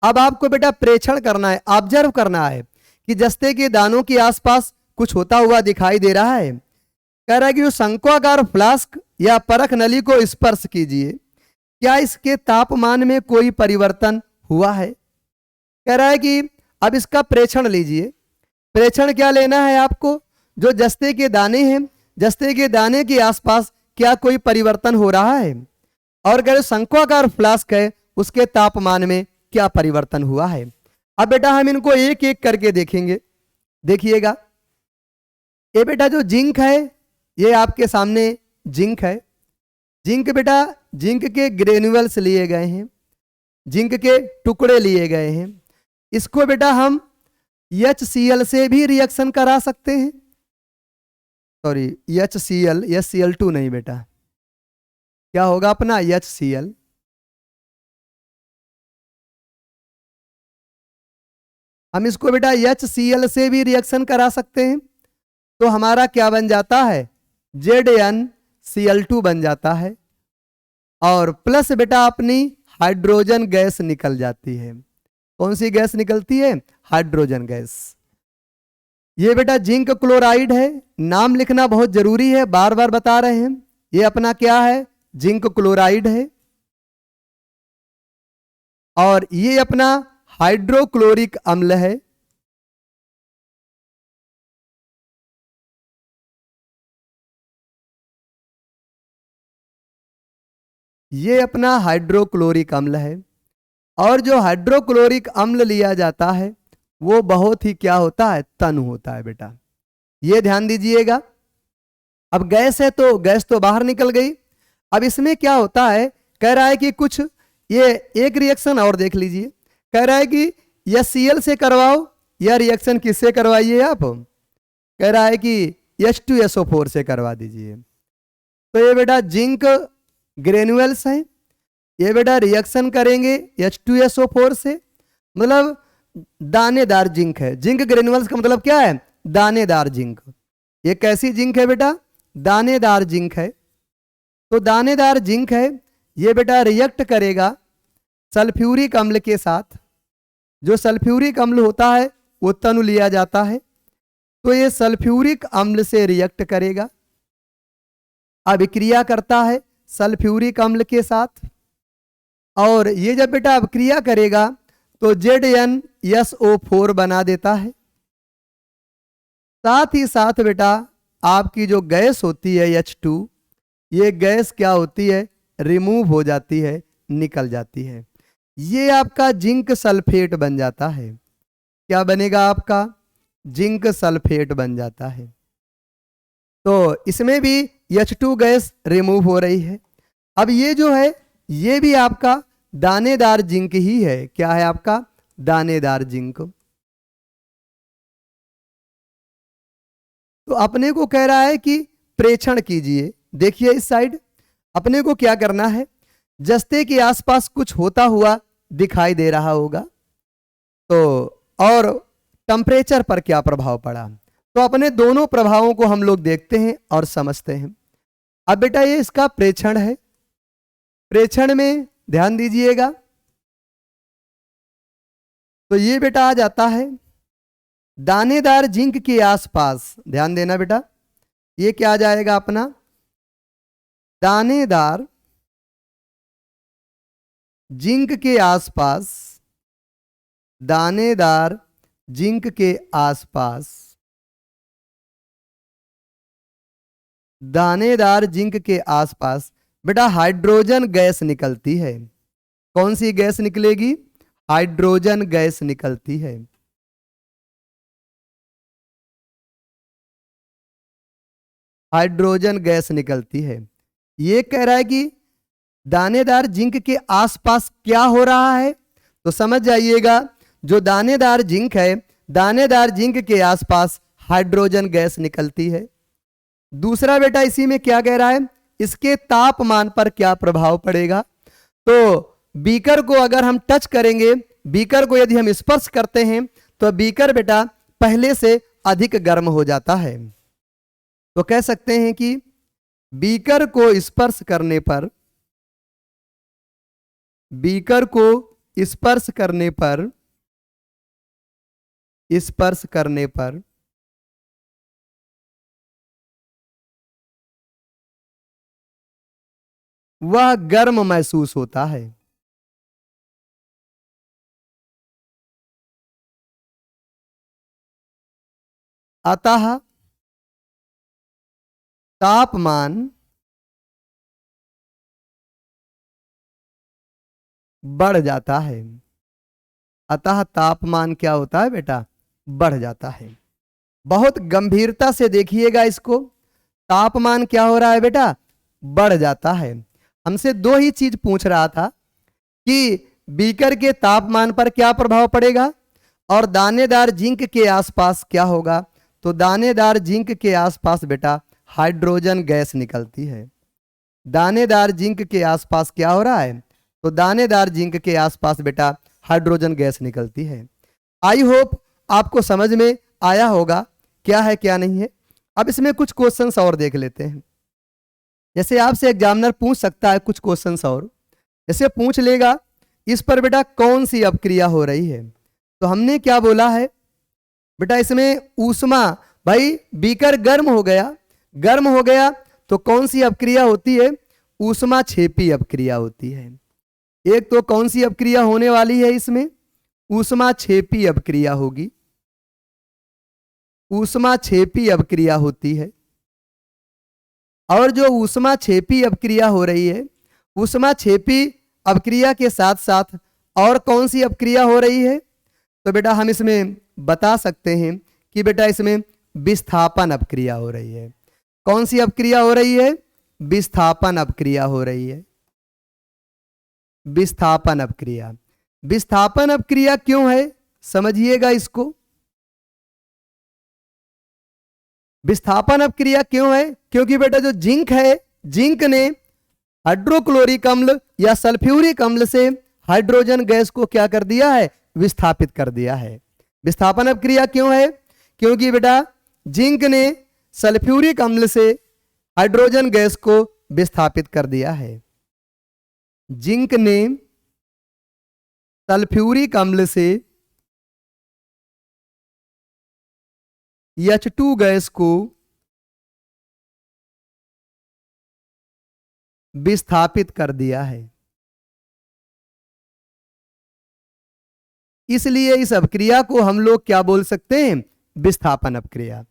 अब आपको बेटा प्रेक्षण करना है, ऑब्जर्व करना है कि जस्ते के दानों के आसपास कुछ होता हुआ दिखाई दे रहा है। कह रहा है कि शंक्वाकार फ्लास्क या परख नली को स्पर्श कीजिए, क्या इसके तापमान में कोई परिवर्तन हुआ है। कह रहा है कि अब इसका प्रेक्षण लीजिए। प्रेक्षण क्या लेना है आपको, जो जस्ते के दाने हैं, जस्ते के दाने के आसपास क्या कोई परिवर्तन हो रहा है, और अगर शंक्वाकार फ्लास्क है उसके तापमान में क्या परिवर्तन हुआ है। अब बेटा हम इनको एक एक करके देखेंगे। देखिएगा ये बेटा जो जिंक है ये आपके सामने जिंक है। जिंक बेटा जिंक के ग्रेन्यूल्स लिए गए हैं, जिंक के टुकड़े लिए गए हैं। इसको बेटा हम HCl से भी रिएक्शन करा सकते हैं। सॉरी HCl, Cl2 नहीं बेटा, क्या होगा अपना HCl। हम इसको बेटा HCl से भी रिएक्शन करा सकते हैं तो हमारा क्या बन जाता है, ZnCl2 बन जाता है, और प्लस बेटा अपनी हाइड्रोजन गैस निकल जाती है। कौन सी गैस निकलती है, हाइड्रोजन गैस। ये बेटा जिंक क्लोराइड है, नाम लिखना बहुत जरूरी है, बार बार बता रहे हैं। ये अपना क्या है, जिंक क्लोराइड है, और ये अपना हाइड्रोक्लोरिक अम्ल है, ये अपना हाइड्रोक्लोरिक अम्ल है। और जो हाइड्रोक्लोरिक अम्ल लिया जाता है वो बहुत ही क्या होता है, तनु होता है बेटा, ये ध्यान दीजिएगा। अब गैस है तो गैस तो बाहर निकल गई। अब इसमें क्या होता है, कह रहा है कि कुछ, ये एक रिएक्शन और देख लीजिए, कह रहा है कि या Cl से करवाओ या रिएक्शन किससे करवाइए आप, कह रहा है कि H2SO4 से करवा दीजिए। तो ये बेटा जिंक ग्रेन्यूल्स हैं, ये बेटा रिएक्शन करेंगे H2SO4 से, मतलब दानेदार जिंक है। जिंक ग्रेन्यूल्स का मतलब क्या है, दानेदार जिंक। ये कैसी जिंक है बेटा, दानेदार जिंक है। तो दानेदार जिंक है, ये बेटा रिएक्ट करेगा सल्फ्यूरिक अम्ल के साथ। जो सल्फ्यूरिक अम्ल होता है वो तनु लिया जाता है, तो ये सल्फ्यूरिक अम्ल से रिएक्ट करेगा, अभिक्रिया करता है सल्फ्यूरिक अम्ल के साथ। और ये जब बेटा अभिक्रिया करेगा तो ZnSO4 बना देता है। साथ ही साथ बेटा आपकी जो गैस होती है H2, ये गैस क्या होती है, रिमूव हो जाती है, निकल जाती है। ये आपका जिंक सल्फेट बन जाता है। क्या बनेगा आपका, जिंक सल्फेट बन जाता है। तो इसमें भी H2 गैस रिमूव हो रही है। अब ये जो है ये भी आपका दानेदार जिंक ही है। क्या है आपका, दानेदार जिंक। तो अपने को कह रहा है कि प्रेक्षण कीजिए। देखिए इस साइड अपने को क्या करना है, जस्ते के आसपास कुछ होता हुआ दिखाई दे रहा होगा, तो और टेम्परेचर पर क्या प्रभाव पड़ा, तो अपने दोनों प्रभावों को हम लोग देखते हैं और समझते हैं। अब बेटा ये इसका प्रेक्षण है। प्रेक्षण में ध्यान दीजिएगा, तो ये बेटा आ जाता है दानेदार जिंक के आसपास। ध्यान देना बेटा, ये क्या आ जाएगा अपना, दानेदार जिंक के आसपास, दानेदार जिंक के आसपास, दानेदार जिंक के आसपास बेटा हाइड्रोजन गैस निकलती है। कौन सी गैस निकलेगी, हाइड्रोजन गैस निकलती है। हाइड्रोजन गैस निकलती है। ये कह रहा है कि दानेदार जिंक के आसपास क्या हो रहा है, तो समझ जाइएगा, जो दानेदार जिंक है, दानेदार जिंक के आसपास हाइड्रोजन गैस निकलती है। दूसरा बेटा इसी में क्या कह रहा है, इसके तापमान पर क्या प्रभाव पड़ेगा। तो बीकर को अगर हम टच करेंगे, बीकर को यदि हम स्पर्श करते हैं, तो बीकर बेटा पहले से अधिक गर्म हो जाता है। तो कह सकते हैं कि बीकर को स्पर्श करने पर, बीकर को स्पर्श करने पर, स्पर्श करने पर वह गर्म महसूस होता है। अतः तापमान बढ़ जाता है। अतः तापमान क्या होता है बेटा, बढ़ जाता है। बहुत गंभीरता से देखिएगा इसको, तापमान क्या हो रहा है बेटा, बढ़ जाता है। हमसे दो ही चीज पूछ रहा था कि बीकर के तापमान पर क्या प्रभाव पड़ेगा और दानेदार जिंक के आसपास क्या होगा। तो दानेदार जिंक के आसपास बेटा हाइड्रोजन गैस निकलती है। दानेदार जिंक के आसपास क्या हो रहा है, तो दानेदार जिंक के आसपास बेटा हाइड्रोजन गैस निकलती है। आई होप आपको समझ में आया होगा क्या है क्या नहीं है। अब इसमें कुछ क्वेश्चंस और देख लेते हैं। जैसे आपसे एग्जामिनर पूछ सकता है कुछ क्वेश्चंस और, जैसे पूछ लेगा इस पर बेटा कौन सी अपक्रिया हो रही है। तो हमने क्या बोला है बेटा, इसमें ऊष्मा, भाई बीकर गर्म हो गया, गर्म हो गया तो कौन सी अपक्रिया होती है, ऊष्मा छेपी अपक्रिया होती है। एक तो कौन सी अपक्रिया होने वाली है इसमें, ऊष्माक्षेपी अपक्रिया होगी, ऊष्माक्षेपी अपक्रिया होती है। और जो ऊष्माक्षेपी अपक्रिया हो रही है, ऊष्माक्षेपी अपक्रिया के साथ साथ और कौन सी अपक्रिया हो रही है? तो बेटा हम इसमें बता सकते हैं कि बेटा इसमें विस्थापन अपक्रिया हो रही है। कौन सी अपक्रिया हो रही है? विस्थापन अपक्रिया हो रही है। विस्थापन अपक्रिया। विस्थापन अपक्रिया क्यों है, समझिएगा इसको। विस्थापन अपक्रिया क्यों है? क्योंकि बेटा जो जिंक है, जिंक ने हाइड्रोक्लोरिक अम्ल या सल्फ्यूरिक अम्ल से हाइड्रोजन गैस को क्या कर दिया है? विस्थापित कर दिया है। विस्थापन अपक्रिया क्यों है? क्योंकि बेटा जिंक ने सल्फ्यूरिक अम्ल से हाइड्रोजन गैस को विस्थापित कर दिया है। जिंक ने सल्फ्यूरिक अम्ल से H2 गैस को विस्थापित कर दिया है। इसलिए इस अपक्रिया को हम लोग क्या बोल सकते हैं? विस्थापन अपक्रिया।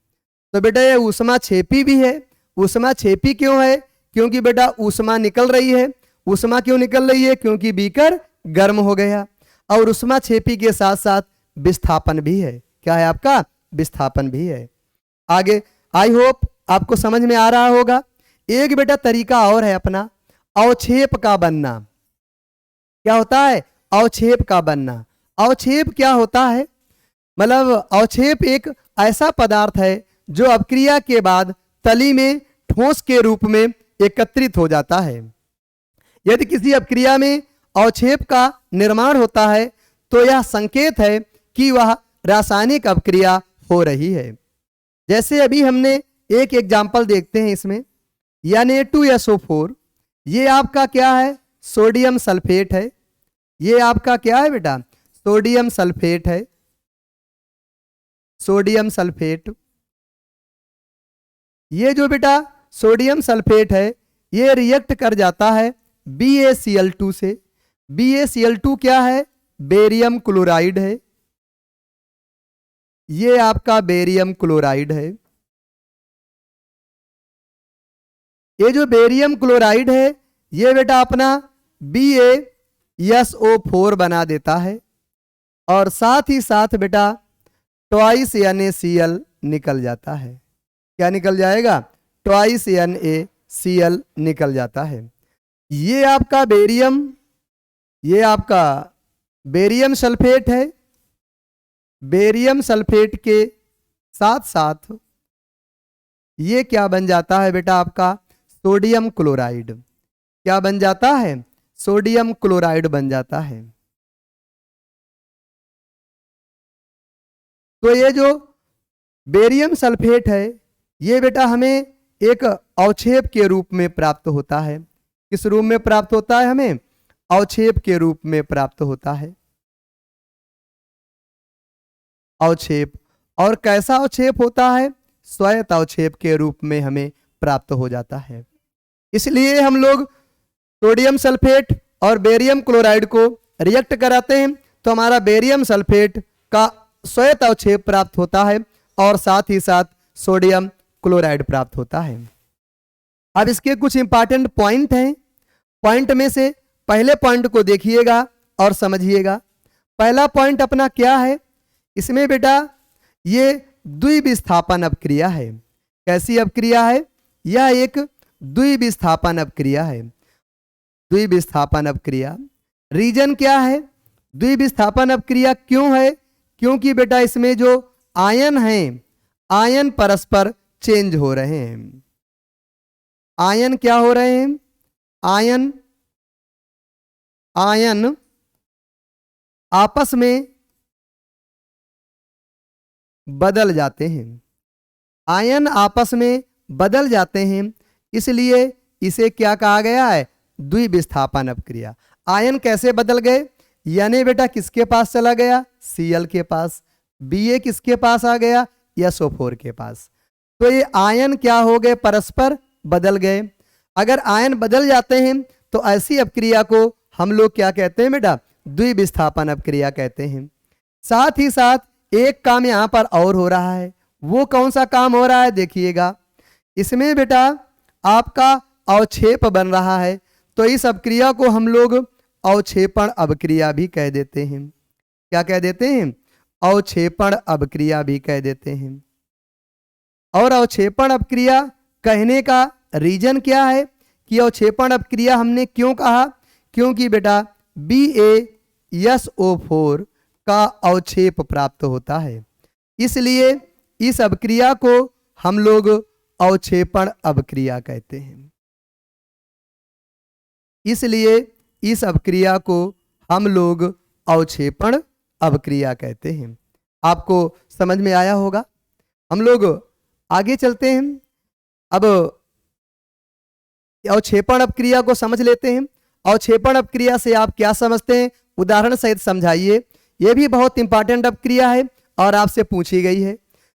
तो बेटा ये ऊष्माक्षेपी भी है। ऊष्माक्षेपी क्यों है? क्योंकि बेटा ऊष्मा निकल रही है। ऊष्मा क्यों निकल रही है? क्योंकि बीकर गर्म हो गया। और ऊष्माक्षेपी के साथ साथ विस्थापन भी है। क्या है आपका? विस्थापन भी है। आगे आई होप आपको समझ में आ रहा होगा। एक बेटा तरीका और है अपना, अवक्षेप का बनना। क्या होता है? अवक्षेप का बनना। अवक्षेप क्या होता है? मतलब अवक्षेप एक ऐसा पदार्थ है जो अपक्रिया के बाद तली में ठोस के रूप में एकत्रित हो जाता है। यदि किसी अपक्रिया में अवक्षेप का निर्माण होता है तो यह संकेत है कि वह रासायनिक अपक्रिया हो रही है। जैसे अभी हमने एक एग्जाम्पल देखते हैं इसमें, Na2SO4, ये आपका क्या है? सोडियम सल्फेट है। ये आपका क्या है बेटा? सोडियम सल्फेट है। Sodium sulphate. ये जो बेटा सोडियम सल्फेट है ये रिएक्ट कर जाता है BaCl2 से। BaCl2 क्या है? बेरियम क्लोराइड है। ये आपका बेरियम क्लोराइड है। ये जो बेरियम क्लोराइड है ये बेटा अपना BaSO4 बना देता है और साथ ही साथ बेटा ट्वाइस NaCl निकल जाता है। क्या निकल जाएगा? ट्वाइस NaCl निकल जाता है। ये आपका बेरियम सल्फेट है। बेरियम सल्फेट के साथ साथ ये क्या बन जाता है बेटा? आपका सोडियम क्लोराइड। क्या बन जाता है? सोडियम क्लोराइड बन जाता है। तो ये जो बेरियम सल्फेट है ये बेटा हमें एक अवक्षेप के रूप में प्राप्त होता है। किस रूप में प्राप्त होता है? हमें अवक्षेप के रूप में प्राप्त होता है। अवक्षेप। और कैसा अवक्षेप होता है? स्वायत्त अवक्षेप के रूप में हमें प्राप्त हो जाता है। इसलिए हम लोग सोडियम सल्फेट और बेरियम क्लोराइड को रिएक्ट कराते हैं तो हमारा बेरियम सल्फेट का स्वायत्त अवक्षेप प्राप्त होता है और साथ ही साथ सोडियम क्लोराइड प्राप्त होता है। अब इसके कुछ इंपॉर्टेंट पॉइंट हैं। पॉइंट में से पहले पॉइंट को देखिएगा और समझिएगा। पहला पॉइंट अपना क्या है? इसमें बेटा ये द्विविस्थापन अपक्रिया है। कैसी अपक्रिया है? यह एक द्विविस्थापन अपक्रिया है। द्विविस्थापन अपक्रिया। रीजन क्या है? द्विविस्थापन अपक्रिया क्यों है? क्योंकि बेटा इसमें जो आयन हैं, आयन परस्पर चेंज हो रहे हैं। आयन क्या हो रहे हैं? आयन आपस में बदल जाते हैं। आयन आपस में बदल जाते हैं, इसलिए इसे क्या कहा गया है? द्विविस्थापन अपक्रिया। आयन कैसे बदल गए? यानी बेटा किसके पास चला गया? Cl के पास। Ba किसके पास आ गया? SO4 के पास। तो ये आयन क्या हो गए? परस्पर बदल गए। अगर आयन बदल जाते हैं तो ऐसी अपक्रिया को हम लोग क्या कहते हैं बेटा? द्विविस्थापन अपक्रिया कहते हैं। साथ ही साथ एक काम यहां पर और हो रहा है। वो कौन सा काम हो रहा है देखिएगा, इसमें बेटा आपका अवक्षेप बन रहा है। तो इस अपक्रिया को हम लोग अवक्षेपण अपक्रिया भी कह देते हैं। क्या कह देते हैं? अवक्षेपण अपक्रिया भी कह देते हैं। और अवक्षेपण अपक्रिया कहने का रीजन क्या है कि अवक्षेपण अपक्रिया हमने क्यों कहा? क्योंकि बेटा BaSO4 का अवक्षेप प्राप्त होता है, इसलिए इस अपक्रिया को हम लोग अवक्षेपण अपक्रिया कहते हैं। इसलिए इस अपक्रिया को हम लोग अवक्षेपण अपक्रिया कहते हैं। आपको समझ में आया होगा। हम लोग आगे चलते हैं। अब अवक्षेपण अपक्रिया को समझ लेते हैं। अवक्षेपण अपक्रिया से आप क्या समझते हैं, उदाहरण सहित समझाइए। यह भी बहुत इंपॉर्टेंट अपक्रिया है और आपसे पूछी गई है।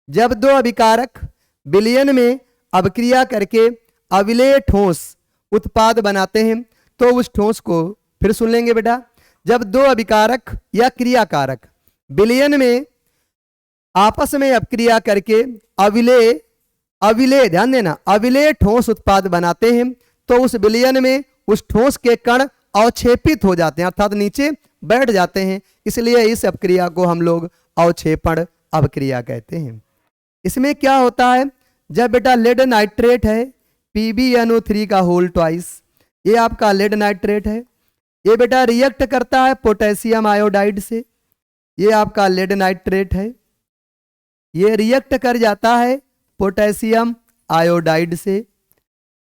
जब दो अभिकारक विलयन में अपक्रिया करके अविलेय ठोस उत्पाद बनाते हैं तो उस ठोस को फिर सुन लेंगे बेटा। जब दो अभिकारक या क्रियाकारक विलयन में आपस में अपक्रिया करके अविलेय ध्यान देना, अविलेय ठोस उत्पाद बनाते हैं तो उस विलयन में उस ठोस के कण अवक्षेपित हो जाते हैं, अर्थात नीचे बैठ जाते हैं। इसलिए इस अपक्रिया को हम लोग अवक्षेपण अपक्रिया कहते हैं। इसमें क्या होता है, जब बेटा लेड नाइट्रेट है PbNO3 का होल ट्वाइस, ये आपका लेड नाइट्रेट है, ये बेटा रिएक्ट करता है पोटेशियम आयोडाइड से। ये आपका लेड नाइट्रेट है, ये रिएक्ट कर जाता है पोटेशियम आयोडाइड से।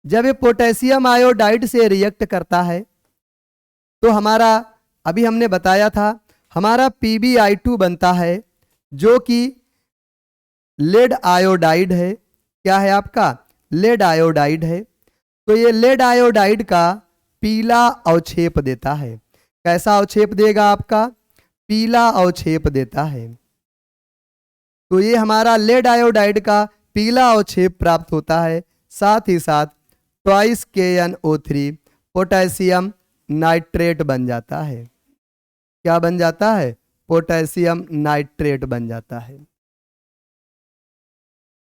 जब ये पोटेशियम आयोडाइड से रिएक्ट करता है तो हमारा, अभी हमने बताया था, हमारा PbI2 बनता है जो कि लेड आयोडाइड है। क्या है आपका? लेड आयोडाइड है। तो ये लेड आयोडाइड का पीला अवक्षेप देता है। कैसा अवक्षेप देगा आपका? पीला अवक्षेप देता है। तो ये हमारा लेड आयोडाइड का पीला अवक्षेप प्राप्त होता है। साथ ही साथ ट्वाइस KNO3 पोटेशियम नाइट्रेट बन जाता है। क्या बन जाता है? पोटेशियम नाइट्रेट बन जाता है।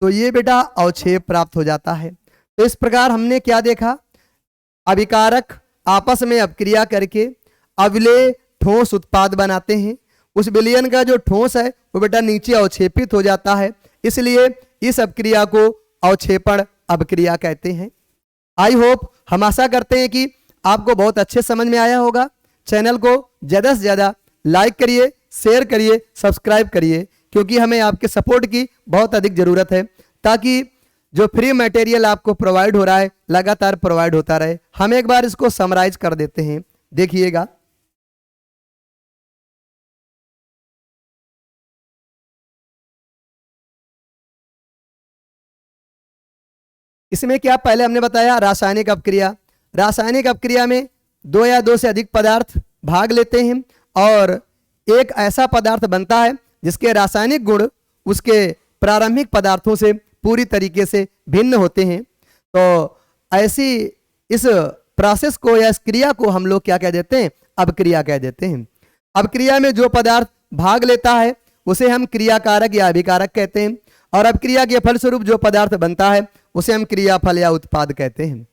तो ये बेटा अवक्षेप प्राप्त हो जाता है। तो इस प्रकार हमने क्या देखा, अभिकारक आपस में अपक्रिया करके अविलेय ठोस उत्पाद बनाते हैं। उस विलयन का जो ठोस है वो बेटा नीचे अवक्षेपित हो जाता है, इसलिए इस अपक्रिया को अवक्षेपण अपक्रिया कहते हैं। आई होप, हम आशा करते हैं कि आपको बहुत अच्छे समझ में आया होगा। चैनल को ज़्यादा से ज़्यादा लाइक करिए, शेयर करिए, सब्सक्राइब करिए, क्योंकि हमें आपके सपोर्ट की बहुत अधिक ज़रूरत है, ताकि जो फ्री मटेरियल आपको प्रोवाइड हो रहा है लगातार प्रोवाइड होता रहे। हम एक बार इसको समराइज कर देते हैं, देखिएगा। इसमें क्या पहले हमने बताया, रासायनिक अपक्रिया। रासायनिक अपक्रिया में दो या दो से अधिक पदार्थ भाग लेते हैं और एक ऐसा पदार्थ बनता है जिसके रासायनिक गुण उसके प्रारंभिक पदार्थों से पूरी तरीके से भिन्न होते हैं। तो ऐसी इस प्रोसेस को या इस क्रिया को हम लोग क्या कह देते हैं? अपक्रिया कह देते हैं। अपक्रिया में जो पदार्थ भाग लेता है उसे हम क्रियाकारक या अभिकारक कहते हैं, और अपक्रिया के फलस्वरूप जो पदार्थ बनता है उसे हम क्रियाफल या उत्पाद कहते हैं।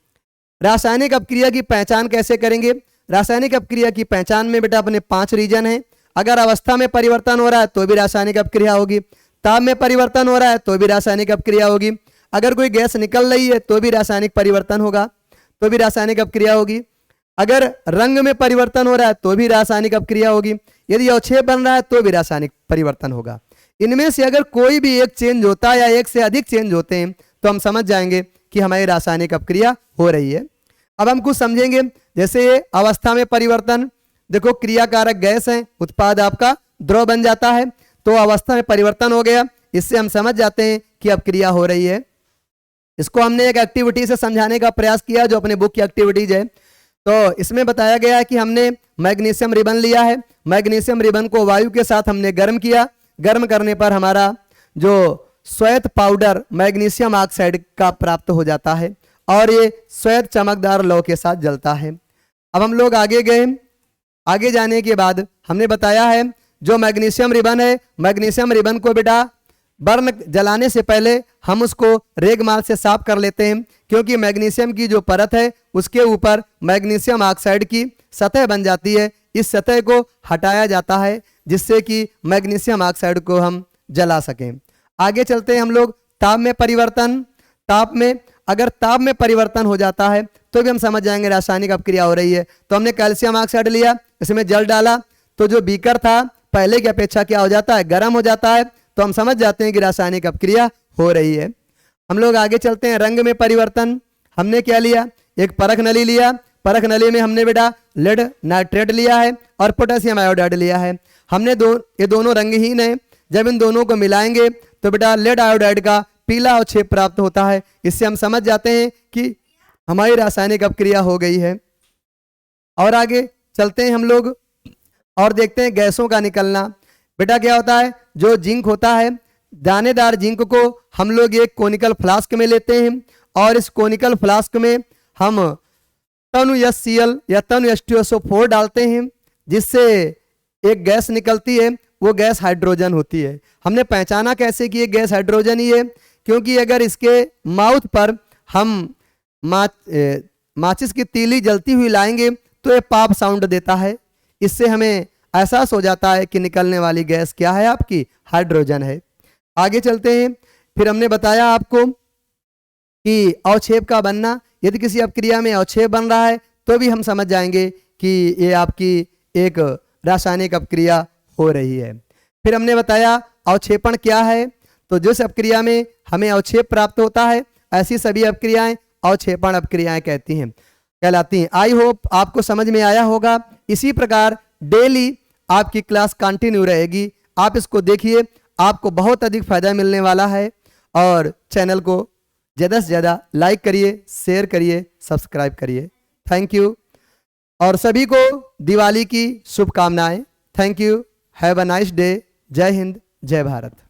रासायनिक अपक्रिया की पहचान कैसे करेंगे? रासायनिक अपक्रिया की पहचान में बेटा अपने 5 रीजन हैं। अगर अवस्था में परिवर्तन हो रहा है तो भी रासायनिक अपक्रिया होगी, ताप में परिवर्तन हो रहा है तो भी रासायनिक अपक्रिया होगी, अगर कोई गैस निकल रही है तो भी रासायनिक परिवर्तन होगा, तो भी रासायनिक अपक्रिया होगी, अगर रंग में परिवर्तन हो रहा है तो भी रासायनिक अपक्रिया होगी, यदि अवक्षेप बन रहा है तो भी रासायनिक परिवर्तन होगा। इनमें से अगर कोई भी एक चेंज होता है या एक से अधिक चेंज होते हैं तो हम समझ जाएंगे कि हमारी रासायनिक अपक्रिया हो रही है। अब हम कुछ समझेंगे, जैसे अवस्था में परिवर्तन, देखो क्रियाकारक गैस है, उत्पाद आपका द्रव बन जाता है, तो अवस्था में परिवर्तन हो गया, इससे हम समझ जाते हैं कि अपक्रिया हो रही है। इसको हमने एक एक्टिविटी से समझाने का प्रयास किया जो अपने बुक की एक्टिविटीज है। तो इसमें बताया गया है कि हमने मैग्नीशियम रिबन लिया है, मैग्नीशियम रिबन को वायु के साथ हमने गर्म किया, गर्म करने पर हमारा जो श्वेत पाउडर मैग्नीशियम ऑक्साइड का प्राप्त हो जाता है और ये श्वेत चमकदार लौ के साथ जलता है। अब हम लोग आगे गए, आगे जाने के बाद हमने बताया है जो मैग्नीशियम रिबन है, मैग्नीशियम रिबन को बेटा बर्न जलाने से पहले हम उसको रेगमाल से साफ कर लेते हैं, क्योंकि मैग्नीशियम की जो परत है उसके ऊपर मैग्नीशियम ऑक्साइड की सतह बन जाती है। इस सतह को हटाया जाता है जिससे कि मैग्नीशियम ऑक्साइड को हम जला सकें। आगे चलते हैं हम लोग ताप में परिवर्तन। अगर ताप में परिवर्तन हो जाता है तो भी हम समझ जाएंगे रासायनिक अपक्रिया हो रही है। तो हमने कैल्शियम ऑक्साइड लिया, इसमें जल डाला, तो जो बीकर था पहले की अपेक्षा क्या हो जाता है, गर्म हो जाता है, तो हम समझ जाते हैं कि रासायनिक अपक्रिया हो रही है। हम लोग आगे चलते हैं रंग में परिवर्तन। हमने क्या लिया, एक परख नली लिया, परख नली में हमने बेटा लेड नाइट्रेट लिया है और पोटेशियम आयोडाइड लिया है। हमने ये दोनों रंगहीन है, जब इन दोनों को मिलाएंगे तो बेटा लेड आयोडाइड का पीला अवक्षेप प्राप्त होता है। इससे हम समझ जाते हैं कि हमारी रासायनिक अपक्रिया हो गई है। और आगे चलते हैं हम लोग और देखते हैं गैसों का निकलना। बेटा क्या होता है, जो जिंक होता है, दानेदार जिंक को हम लोग एक कोनिकल फ्लास्क में लेते हैं और इस कोनिकल फ्लास्क में हम तनु HCl या तनु H2SO4 डालते हैं, जिससे एक गैस निकलती है, वो गैस हाइड्रोजन होती है। हमने पहचाना कैसे कि ये गैस हाइड्रोजन ही है, क्योंकि अगर इसके माउथ पर हम माचिस की तीली जलती हुई लाएंगे तो ये पाप साउंड देता है। इससे हमें एहसास हो जाता है कि निकलने वाली गैस क्या है, आपकी हाइड्रोजन है। आगे चलते हैं। फिर हमने बताया आपको कि अवक्षेप का बनना, यदि किसी अपक्रिया में अवक्षेप बन रहा है तो भी हम समझ जाएंगे कि ये आपकी एक रासायनिक अपक्रिया हो रही है। फिर हमने बताया अवक्षेपण क्या है, तो जिस अपक्रिया में हमें अवक्षेप प्राप्त होता है ऐसी सभी अपक्रियाएं अवक्षेपण अपक्रियाएं कहलाती हैं। आई होप आपको समझ में आया होगा। इसी प्रकार डेली आपकी क्लास कंटिन्यू रहेगी, आप इसको देखिए, आपको बहुत अधिक फायदा मिलने वाला है। और चैनल को ज़्यादा से ज़्यादा लाइक करिए, शेयर करिए, सब्सक्राइब करिए। थैंक यू और सभी को दिवाली की शुभकामनाएं। Thank you, have a nice day. जय हिंद, जय भारत।